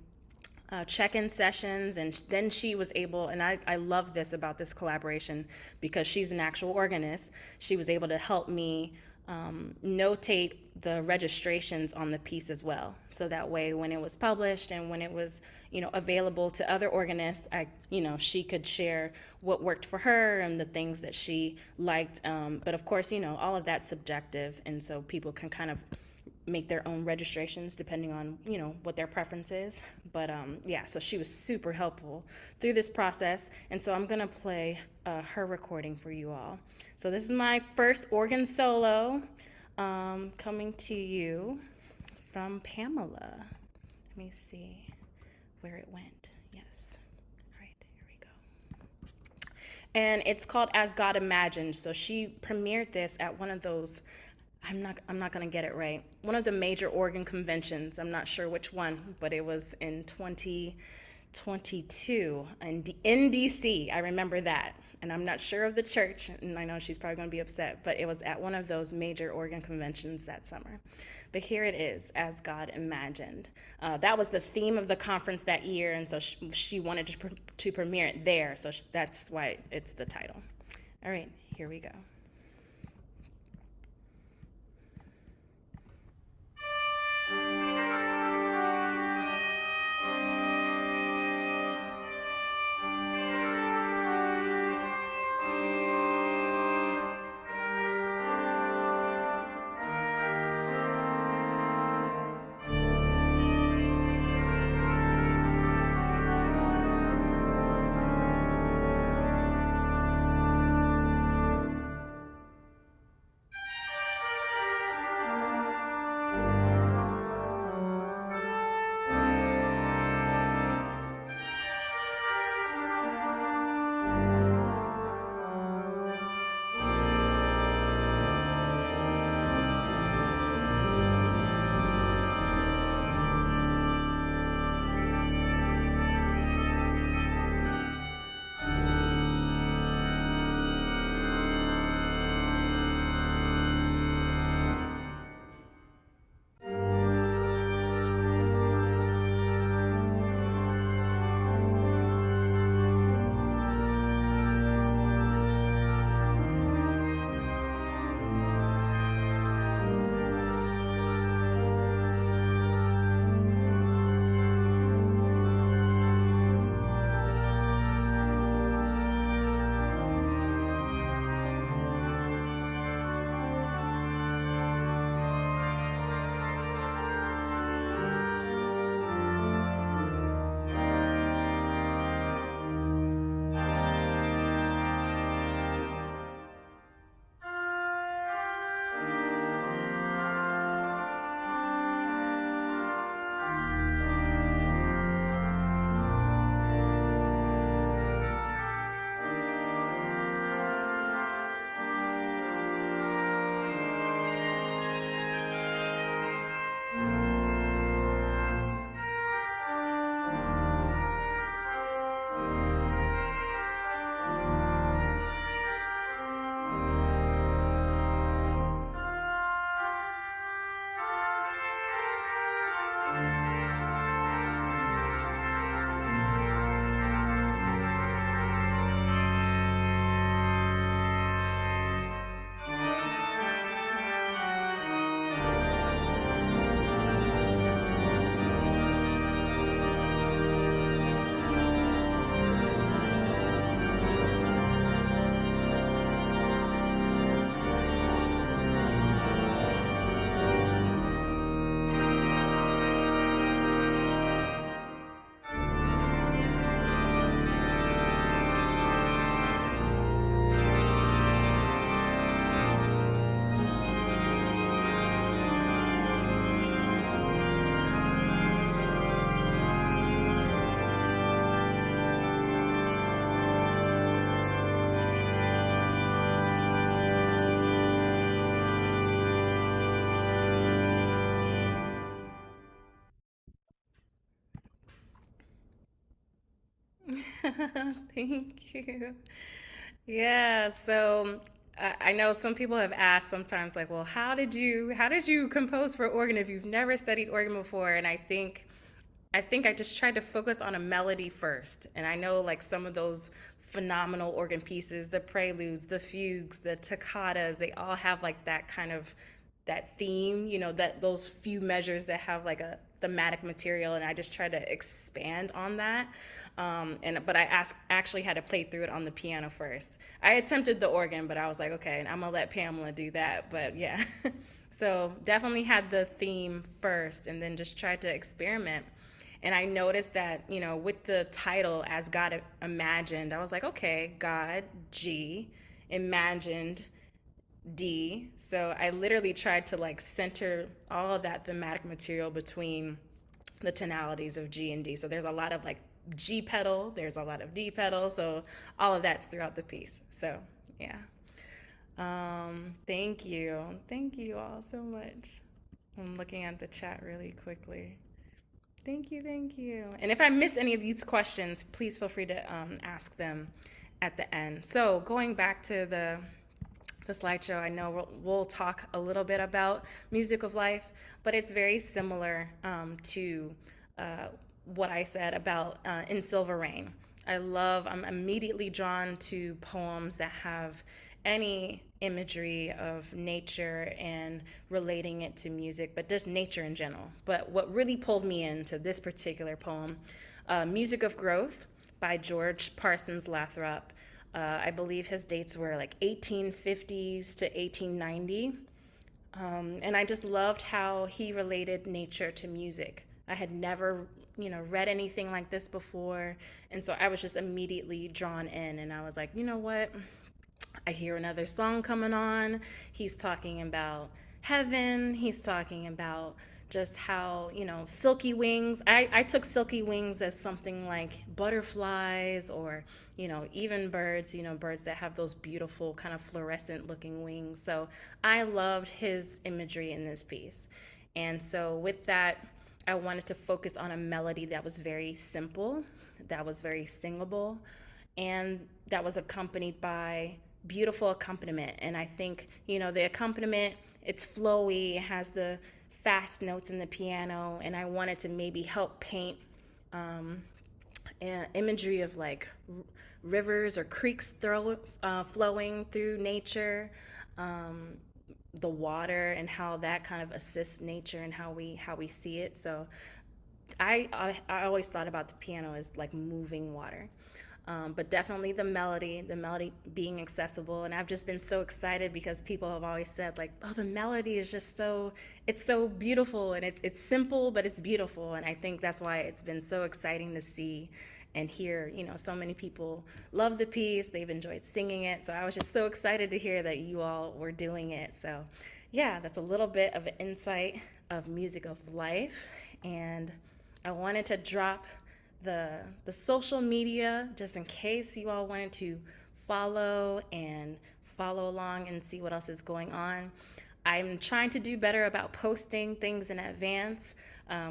check-in sessions, and then she was able, and I love this about this collaboration because she's an actual organist. She was able to help me notate the registrations on the piece as well, so that way when it was published and when it was available to other organists, she could share what worked for her and the things that she liked, but of course all of that's subjective, and so people can kind of make their own registrations depending on what their preference is. But yeah, so she was super helpful through this process, and so I'm gonna play her recording for you all. So this is my first organ solo, coming to you from Pamela. Let me see where it went. Yes, all right, here we go. And it's called As God Imagined. So she premiered this at one of those, I'm not gonna get it right, one of the major organ conventions. I'm not sure which one, but it was in 2022 in DC. I remember that, and I'm not sure of the church, and I know she's probably gonna be upset, but it was at one of those major organ conventions that summer. But here it is, As God Imagined. That was the theme of the conference that year, and so she wanted to premiere it there, so that's why it's the title. All right, here we go. Thank you. Yeah, so I know some people have asked sometimes like, well, how did you compose for organ if you've never studied organ before? And I think I just tried to focus on a melody first. And I know like some of those phenomenal organ pieces, the preludes, the fugues, the toccatas, they all have like that kind of that theme, that those few measures that have like a thematic material, and I just tried to expand on that. But actually had to play through it on the piano first. I attempted the organ, but I was like, okay, and I'm gonna let Pamela do that. But yeah, so definitely had the theme first, and then just tried to experiment. And I noticed that, with the title As God Imagined, I was like, okay, God, G, imagined, D. So I literally tried to like center all of that thematic material between the tonalities of G and D. So there's a lot of like G pedal, there's a lot of D pedal. So all of that's throughout the piece. So yeah. Thank you. Thank you all so much. I'm looking at the chat really quickly. Thank you, thank you. And if I miss any of these questions, please feel free to ask them at the end. So going back to the slideshow, I know we'll talk a little bit about music of life, but it's very similar to uh, what I said about In Silver Rain. I'm immediately drawn to poems that have any imagery of nature and relating it to music, but just nature in general. But what really pulled me into this particular poem, Music of Growth by George Parsons Lathrop. I believe his dates were like 1850s to 1890. And I just loved how he related nature to music. I had never, read anything like this before. And so I was just immediately drawn in. And I was like, you know what? I hear another song coming on. He's talking about heaven. He's talking about just how, silky wings. I took silky wings as something like butterflies or, even birds, birds that have those beautiful kind of fluorescent looking wings. So I loved his imagery in this piece. And so with that, I wanted to focus on a melody that was very simple, that was very singable, and that was accompanied by beautiful accompaniment. And I think, the accompaniment, it's flowy, it has the fast notes in the piano, and I wanted to maybe help paint imagery of like rivers or creeks flowing through nature, um, the water, and how that kind of assists nature and how we see it. So I always thought about the piano as like moving water. But definitely the melody being accessible. And I've just been so excited because people have always said like, oh, the melody is just it's so beautiful, and it's simple, but it's beautiful. And I think that's why it's been so exciting to see and hear, so many people love the piece. They've enjoyed singing it. So I was just so excited to hear that you all were doing it. So yeah, that's a little bit of an insight of music of life. And I wanted to drop the social media just in case you all wanted to follow along and see what else is going on. I'm trying to do better about posting things in advance,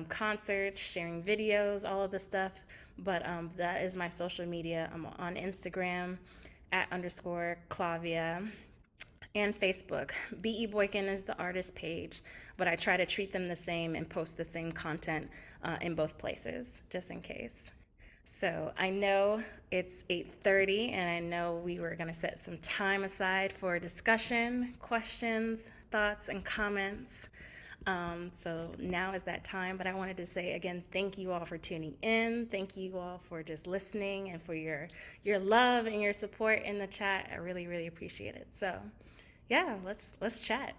concerts, sharing videos, all of the stuff. But that is my social media. I'm on Instagram at underscore Clavia, and Facebook. B.E. Boykin is the artist page, but I try to treat them the same and post the same content in both places, just in case. So I know it's 8:30, and I know we were going to set some time aside for discussion, questions, thoughts, and comments. So now is that time, but I wanted to say again, thank you all for tuning in. Thank you all for just listening and for your love and your support in the chat. I really, really appreciate it. So yeah, let's chat.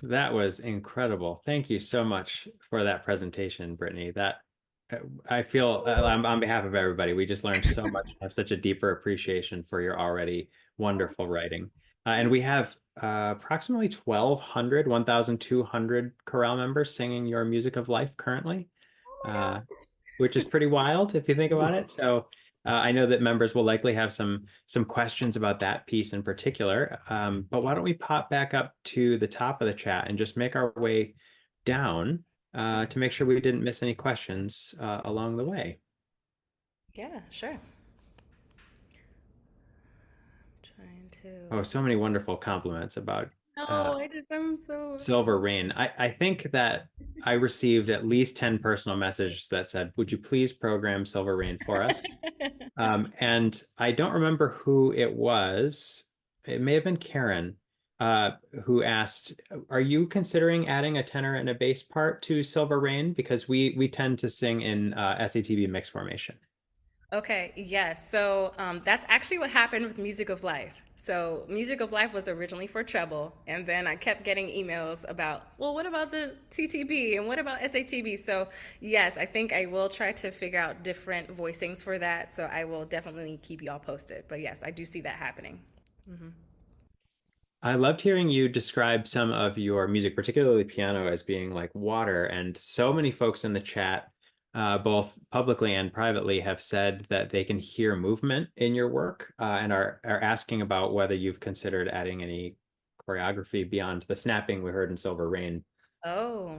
That was incredible. Thank you so much for that presentation, Brittany. Uh, I feel on behalf of everybody, we just learned so much, have such a deeper appreciation for your already wonderful writing. And we have approximately 1,200 chorale members singing your music of life currently. Uh, which is pretty wild if you think about it. So I know that members will likely have some questions about that piece in particular. But why don't we pop back up to the top of the chat and just make our way down to make sure we didn't miss any questions along the way. Yeah, sure. Trying Oh, to. so many wonderful compliments about uh, No, I'm so. Silver Rain. I think that I received at least 10 personal messages that said, "Would you please program Silver Rain for us?" And I don't remember who it was. It may have been Karen, uh, who asked, "Are you considering adding a tenor and a bass part to Silver Rain? Because we tend to sing in SATB mix formation." Okay, yes. So that's actually what happened with Music of Life. So Music of Life was originally for treble, and then I kept getting emails about, well, what about the TTB and what about SATB? So yes, I think I will try to figure out different voicings for that. So I will definitely keep y'all posted. But yes, I do see that happening. I loved hearing you describe some of your music, particularly piano, as being like water. And so many folks in the chat, both publicly and privately, have said that they can hear movement in your work, and are asking about whether you've considered adding any choreography beyond the snapping we heard in Silver Rain. Oh,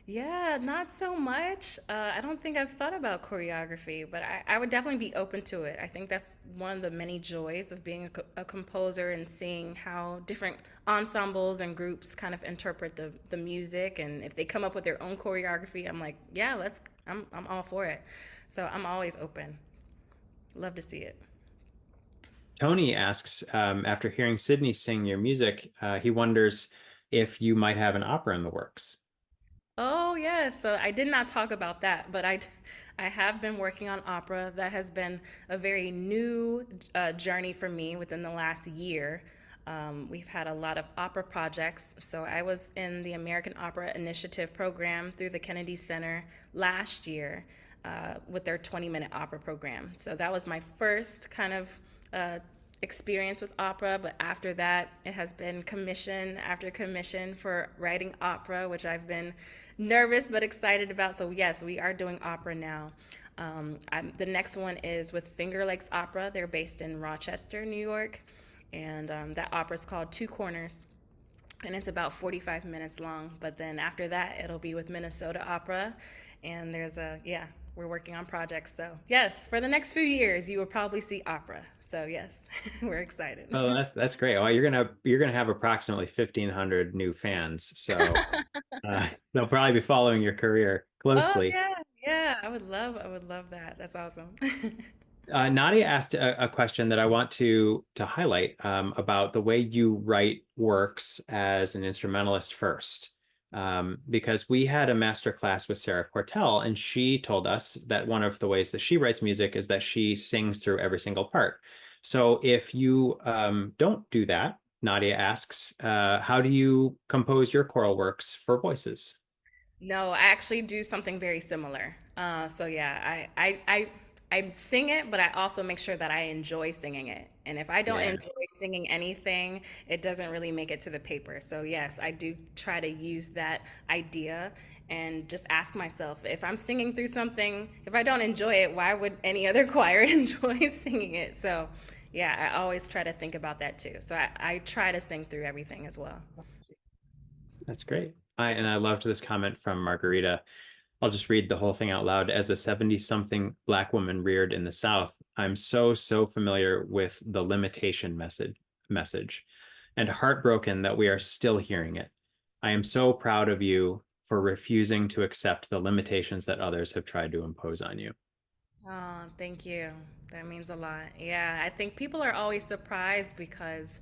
yeah, not so much. I don't think I've thought about choreography, but I would definitely be open to it. I think that's one of the many joys of being a composer and seeing how different ensembles and groups kind of interpret the music. And if they come up with their own choreography, I'm like, yeah, I'm all for it. So I'm always open. Love to see it. Tony asks, after hearing Sydney sing your music, he wonders if you might have an opera in the works. Oh yes, so I did not talk about that, but I have been working on opera. That has been a very new journey for me within the last year. We've had a lot of opera projects. So I was in the American Opera Initiative program through the Kennedy Center last year with their 20-minute opera program. So that was my first kind of uh, experience with opera, but after that, it has been commission after commission for writing opera, which I've been nervous but excited about. So, yes, we are doing opera now. The next one is with Finger Lakes Opera. They're based in Rochester, New York. And that opera is called Two Corners. And it's about 45 minutes long. But then after that, it'll be with Minnesota Opera. And yeah, we're working on projects. So, yes, for the next few years, you will probably see opera. So, yes, we're excited. Oh, that's great. Well, you're gonna have approximately 1,500 new fans, so they'll probably be following your career Oh closely. yeah, yeah. I would love that. That's awesome. Nadia asked a question that I want to highlight about the way you write works as an instrumentalist first. Because we had a master class with Sarah Quartel, and she told us that one of the ways that she writes music is that she sings through every single part. So if you don't do that, Nadia asks, how do you compose your choral works for voices? No, I actually do something very similar. So yeah, I sing it, but I also make sure that I enjoy singing it. And if I don't Yeah. enjoy singing anything, it doesn't really make it to the paper. So yes, I do try to use that idea and just ask myself if I'm singing through something, if I don't enjoy it, why would any other choir enjoy singing it? So yeah, I always try to think about that too. So I try to sing through everything as well. That's great. And I loved this comment from Margarita. I'll just read the whole thing out loud. As a 70-something Black woman reared in the South, I'm so familiar with the limitation message and heartbroken that we are still hearing it. I am so proud of you for refusing to accept the limitations that others have tried to impose on you. Oh, thank you. That means a lot. Yeah, I think people are always surprised because,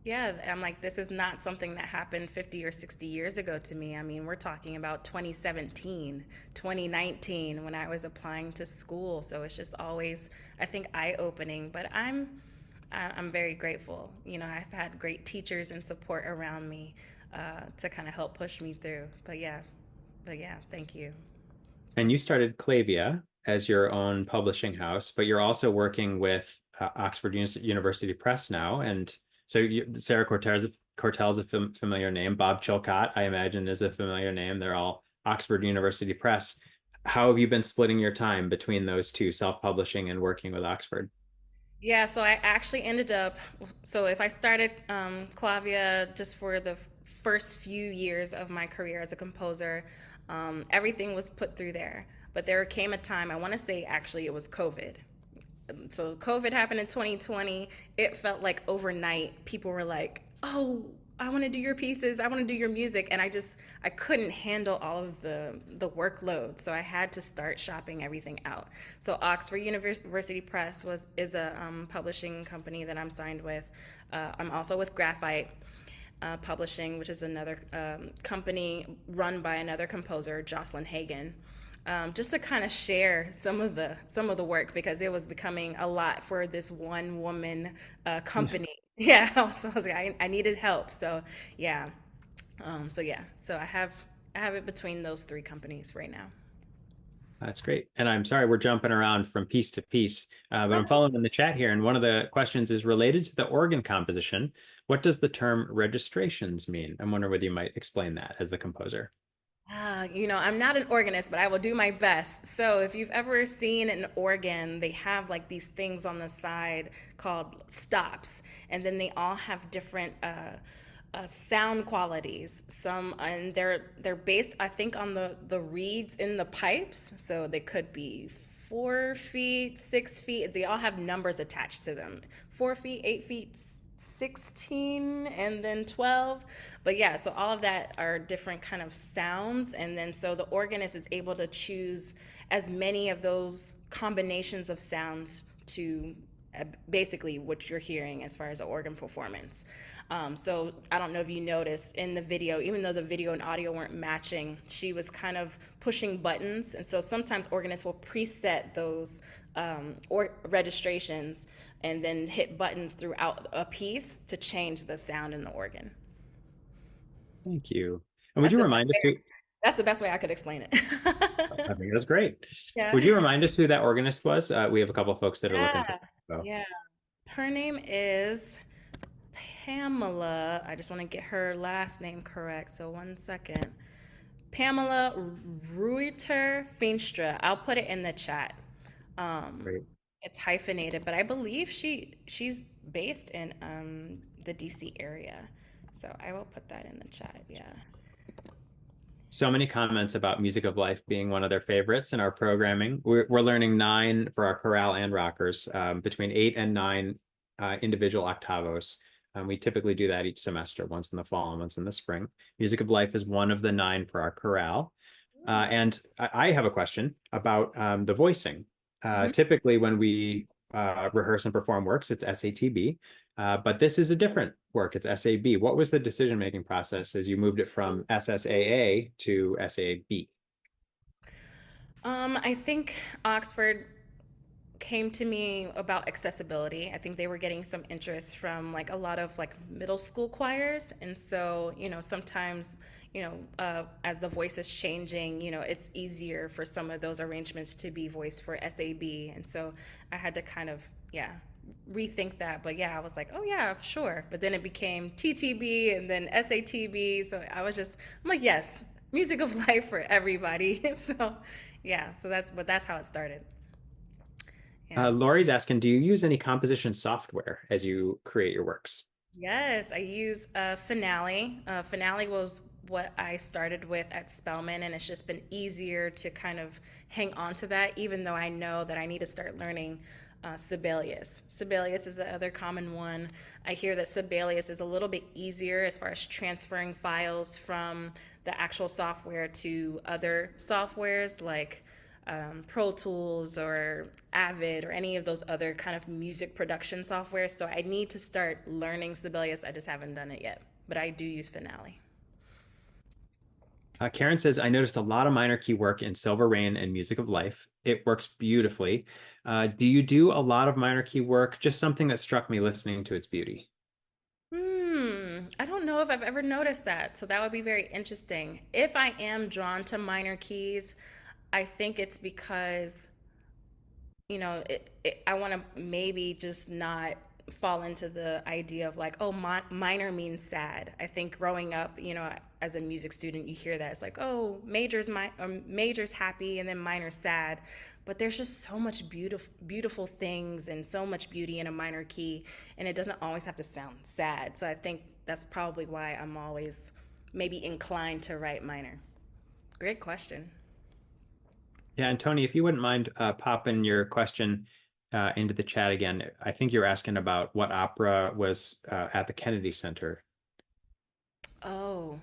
yeah, I'm like, this is not something that happened 50 or 60 years ago to me. I mean, we're talking about 2017, 2019 when I was applying to school. So it's just always, I think, eye-opening. But I'm very grateful. You know, I've had great teachers and support around me to kind of help push me through. But yeah, thank you. And you started Clavia as your own publishing house, but you're also working with Oxford University Press now. And so Sarah Cortell's a familiar name. Bob Chilcott, I imagine, is a familiar name. They're all Oxford University Press. How have you been splitting your time between those two, self-publishing and working with Oxford? Yeah, so I actually ended up. So if I started Clavia just for the first few years of my career as a composer, everything was put through there. But there came a time, I want to say actually it was COVID. So COVID happened in 2020. It felt like overnight people were like, "Oh, I want to do your pieces. I want to do your music." And I couldn't handle all of the workload. So I had to start shopping everything out. So Oxford University Press is a publishing company that I'm signed with. I'm also with Graphite Publishing, which is another company run by another composer, Jocelyn Hagan. Just to kind of share some of the work because it was becoming a lot for this one woman company. Yeah, so I was like, I needed help. So yeah, so I have it between those three companies right now. That's great. And I'm sorry we're jumping around from piece to piece, but I'm following in the chat here. And one of the questions is related to the organ composition. What does the term registrations mean? I'm wondering whether you might explain that as the composer. I'm not an organist, but I will do my best. So, if you've ever seen an organ, they have like these things on the side called stops, and then they all have different sound qualities. Some, and they're based, I think, on the reeds in the pipes. So they could be 4 feet, 6 feet. They all have numbers attached to them. 4 feet, 8 feet, 16, and then 12. But yeah, so all of that are different kind of sounds. And then so the organist is able to choose as many of those combinations of sounds to basically what you're hearing as far as the organ performance. So I don't know if you noticed in the video, even though the video and audio weren't matching, she was kind of pushing buttons. And so sometimes organists will preset those or registrations and then hit buttons throughout a piece to change the sound in the organ. Thank you. And would That's you the best remind us way, who, that's the best way I could explain it. I think that's great. Yeah. Would you remind us who that organist was? We have a couple of folks that are looking for Yeah. info. Yeah. Her name is Pamela. I just want to get her last name correct. So 1 second. Pamela Reuter Feenstra. I'll put it in the chat. Um, Great. it's hyphenated, but I believe she's based in the DC area. So I will put that in the chat. Yeah. So many comments about Music of Life being one of their favorites in our programming. We're learning nine for our chorale and rockers, between 8 and 9 individual octavos. We typically do that each semester, once in the fall and once in the spring. Music of Life is one of the 9 for our chorale. And I have a question about the voicing. Mm-hmm. Typically, when we rehearse and perform works, it's SATB, but this is a different work. It's SAB. What was the decision-making process as you moved it from SSAA to SAB? I think Oxford came to me about accessibility. I think they were getting some interest from like a lot of like middle school choirs, and so sometimes as the voice is changing, it's easier for some of those arrangements to be voiced for SAB, and so I had to kind of rethink that. But yeah, I was like, oh yeah, sure. But then it became TTB and then SATB, so I'm like, yes, music of life for everybody. So yeah, so that's how it started. Yeah. Lori's asking, do you use any composition software as you create your works? Yes, I use Finale. Finale was what I started with at Spelman, and it's just been easier to kind of hang on to that, even though I know that I need to start learning Sibelius. Sibelius is the other common one. I hear that Sibelius is a little bit easier as far as transferring files from the actual software to other softwares like Pro Tools or Avid or any of those other kind of music production software. So I need to start learning Sibelius. I just haven't done it yet, but I do use Finale. Karen says, I noticed a lot of minor key work in Silver Rain and Music of Life. It works beautifully. Do you do a lot of minor key work? Just something that struck me listening to its beauty. I don't know if I've ever noticed that. So that would be very interesting. If I am drawn to minor keys, I think it's because I want to maybe just not fall into the idea of like, oh, minor means sad. I think growing up, as a music student, you hear that it's like, oh, major's happy and then minor's sad. But there's just so much beautiful things and so much beauty in a minor key, and it doesn't always have to sound sad. So I think that's probably why I'm always maybe inclined to write minor. Great question. Yeah, and Tony, if you wouldn't mind popping your question into the chat again. I think you're asking about what opera was at the Kennedy Center. Oh,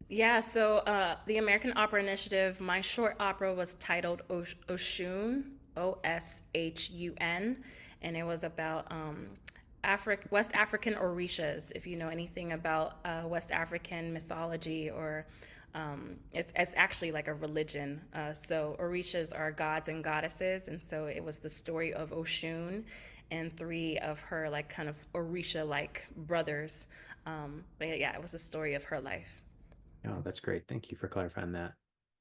yeah. So the American Opera Initiative, my short opera was titled Oshun, Oshun, and it was about West African Orishas. If you know anything about West African mythology, or it's actually like a religion. So Orishas are gods and goddesses, and so it was the story of Oshun and three of her like kind of Orisha-like brothers. But yeah, it was a story of her life. Oh, that's great. Thank you for clarifying that.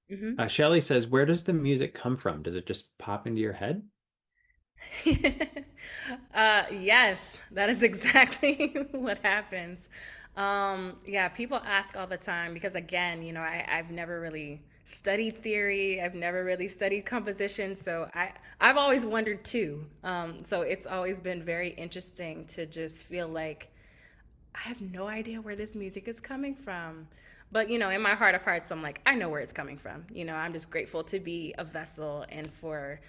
Hmm. Shelley says, where does the music come from? Does it just pop into your head? Yes, that is exactly what happens. Yeah, people ask all the time because, again, I've never really studied theory. I've never really studied composition, so I've always wondered too. So it's always been very interesting to just feel like I have no idea where this music is coming from. But, in my heart of hearts, I'm like, I know where it's coming from. I'm just grateful to be a vessel and for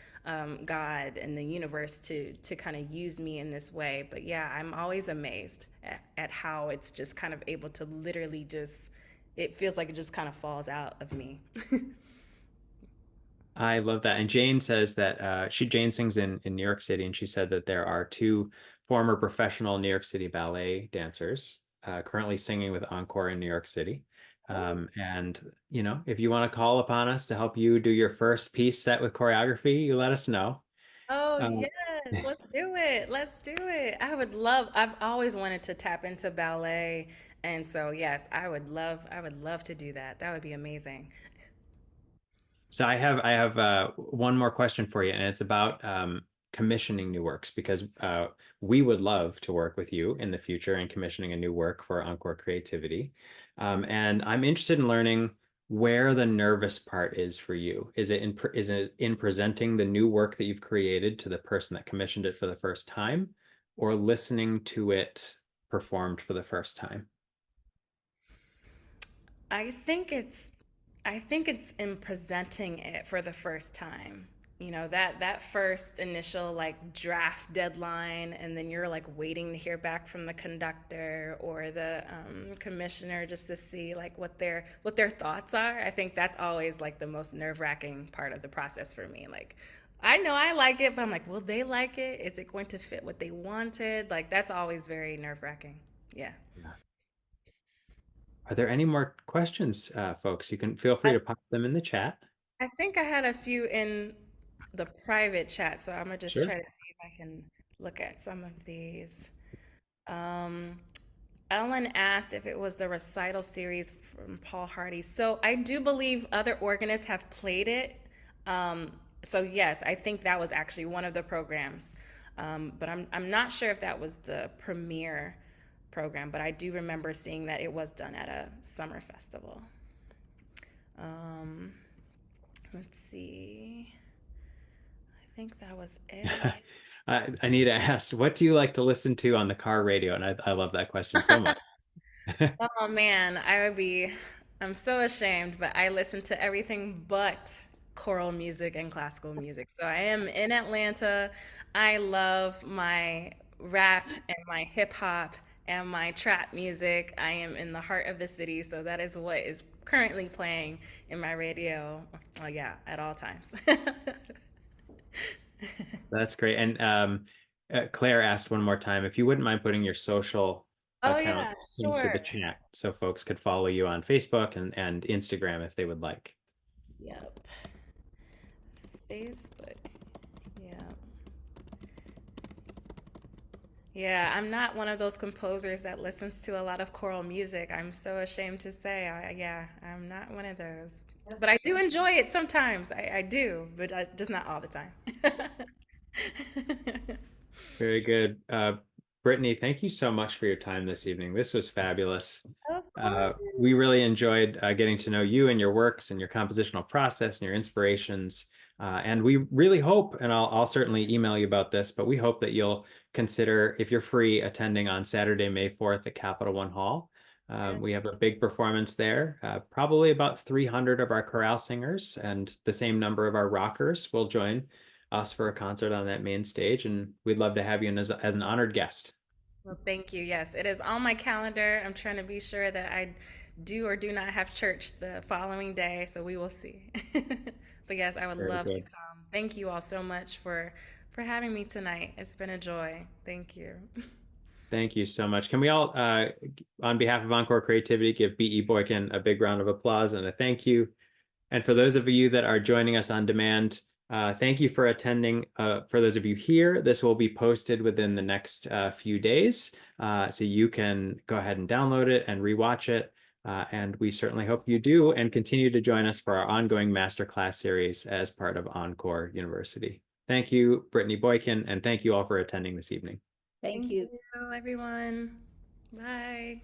God and the universe to kind of use me in this way. But yeah, I'm always amazed at how it's just kind of able to literally just, it feels like it just kind of falls out of me. I love that. And Jane says that Jane sings in New York City, and she said that there are two former professional New York City ballet dancers currently singing with Encore in New York City. And if you want to call upon us to help you do your first piece set with choreography, you let us know. Oh, Uh, yes, let's do it. Let's do it. I've always wanted to tap into ballet. And so, yes, I would love to do that. That would be amazing. So I have one more question for you, and it's about commissioning new works because we would love to work with you in the future in commissioning a new work for Encore Creativity. And I'm interested in learning where the nervous part is for you. Is it in presenting the new work that you've created to the person that commissioned it for the first time, or listening to it performed for the first time? I think it's I think it's in presenting it for the first time. That first initial like draft deadline, and then you're like waiting to hear back from the conductor or the commissioner just to see like what their thoughts are. I think that's always like the most nerve-wracking part of the process for me. Like I know I like it, but I'm like, will they like it? Is it going to fit what they wanted? Like that's always very nerve-wracking. Yeah. Yeah. Are there any more questions, folks? You can feel free to pop them in the chat. I think I had a few in the private chat, so I'm gonna just try Sure. to see if I can look at some of these. Um, Ellen asked if it was the recital series from Paul Hardy. So I do believe other organists have played it. Um, so yes, I think that was actually one of the programs. But I'm not sure if that was the premiere program, but I do remember seeing that it was done at a summer festival. Um, let's see. I think that was it. Anita asked, what do you like to listen to on the car radio? And I love that question so much. Oh man, I'm so ashamed, but I listen to everything but choral music and classical music. So I am in Atlanta. I love my rap and my hip hop and my trap music. I am in the heart of the city, so that is what is currently playing in my radio. Oh yeah, at all times. That's great. And Claire asked one more time if you wouldn't mind putting your social Oh account yeah, into the sure. chat so folks could follow you on Facebook and Instagram if they would like. Yep. Facebook. Yeah. Yeah, I'm not one of those composers that listens to a lot of choral music. I'm so ashamed to say. Yeah, I'm not one of those. But I do enjoy it sometimes. I do, but just not all the time. Very good. Brittany, thank you so much for your time this evening. This was fabulous. Of course. We really enjoyed getting to know you and your works and your compositional process and your inspirations. And we really hope, and I'll certainly email you about this, but we hope that you'll consider, if you're free, attending on Saturday, May 4th at Capital One Hall. We have a big performance there. Probably about 300 of our chorale singers and the same number of our rockers will join us for a concert on that main stage, and we'd love to have you in as an honored guest. Well, thank you. Yes, it is on my calendar. I'm trying to be sure that I do or do not have church the following day, so we will see. But yes, I would Very love to good. come. Thank you all so much for having me tonight. It's been a joy. Thank you. Thank you so much. Can we all, on behalf of Encore Creativity, give B.E. Boykin a big round of applause and a thank you? And for those of you that are joining us on demand, thank you for attending. For those of you here, this will be posted within the next few days. So you can go ahead and download it and rewatch it. And we certainly hope you do and continue to join us for our ongoing masterclass series as part of Encore University. Thank you, Brittany Boykin, and thank you all for attending this evening. Thank Thank you. you, everyone. Bye.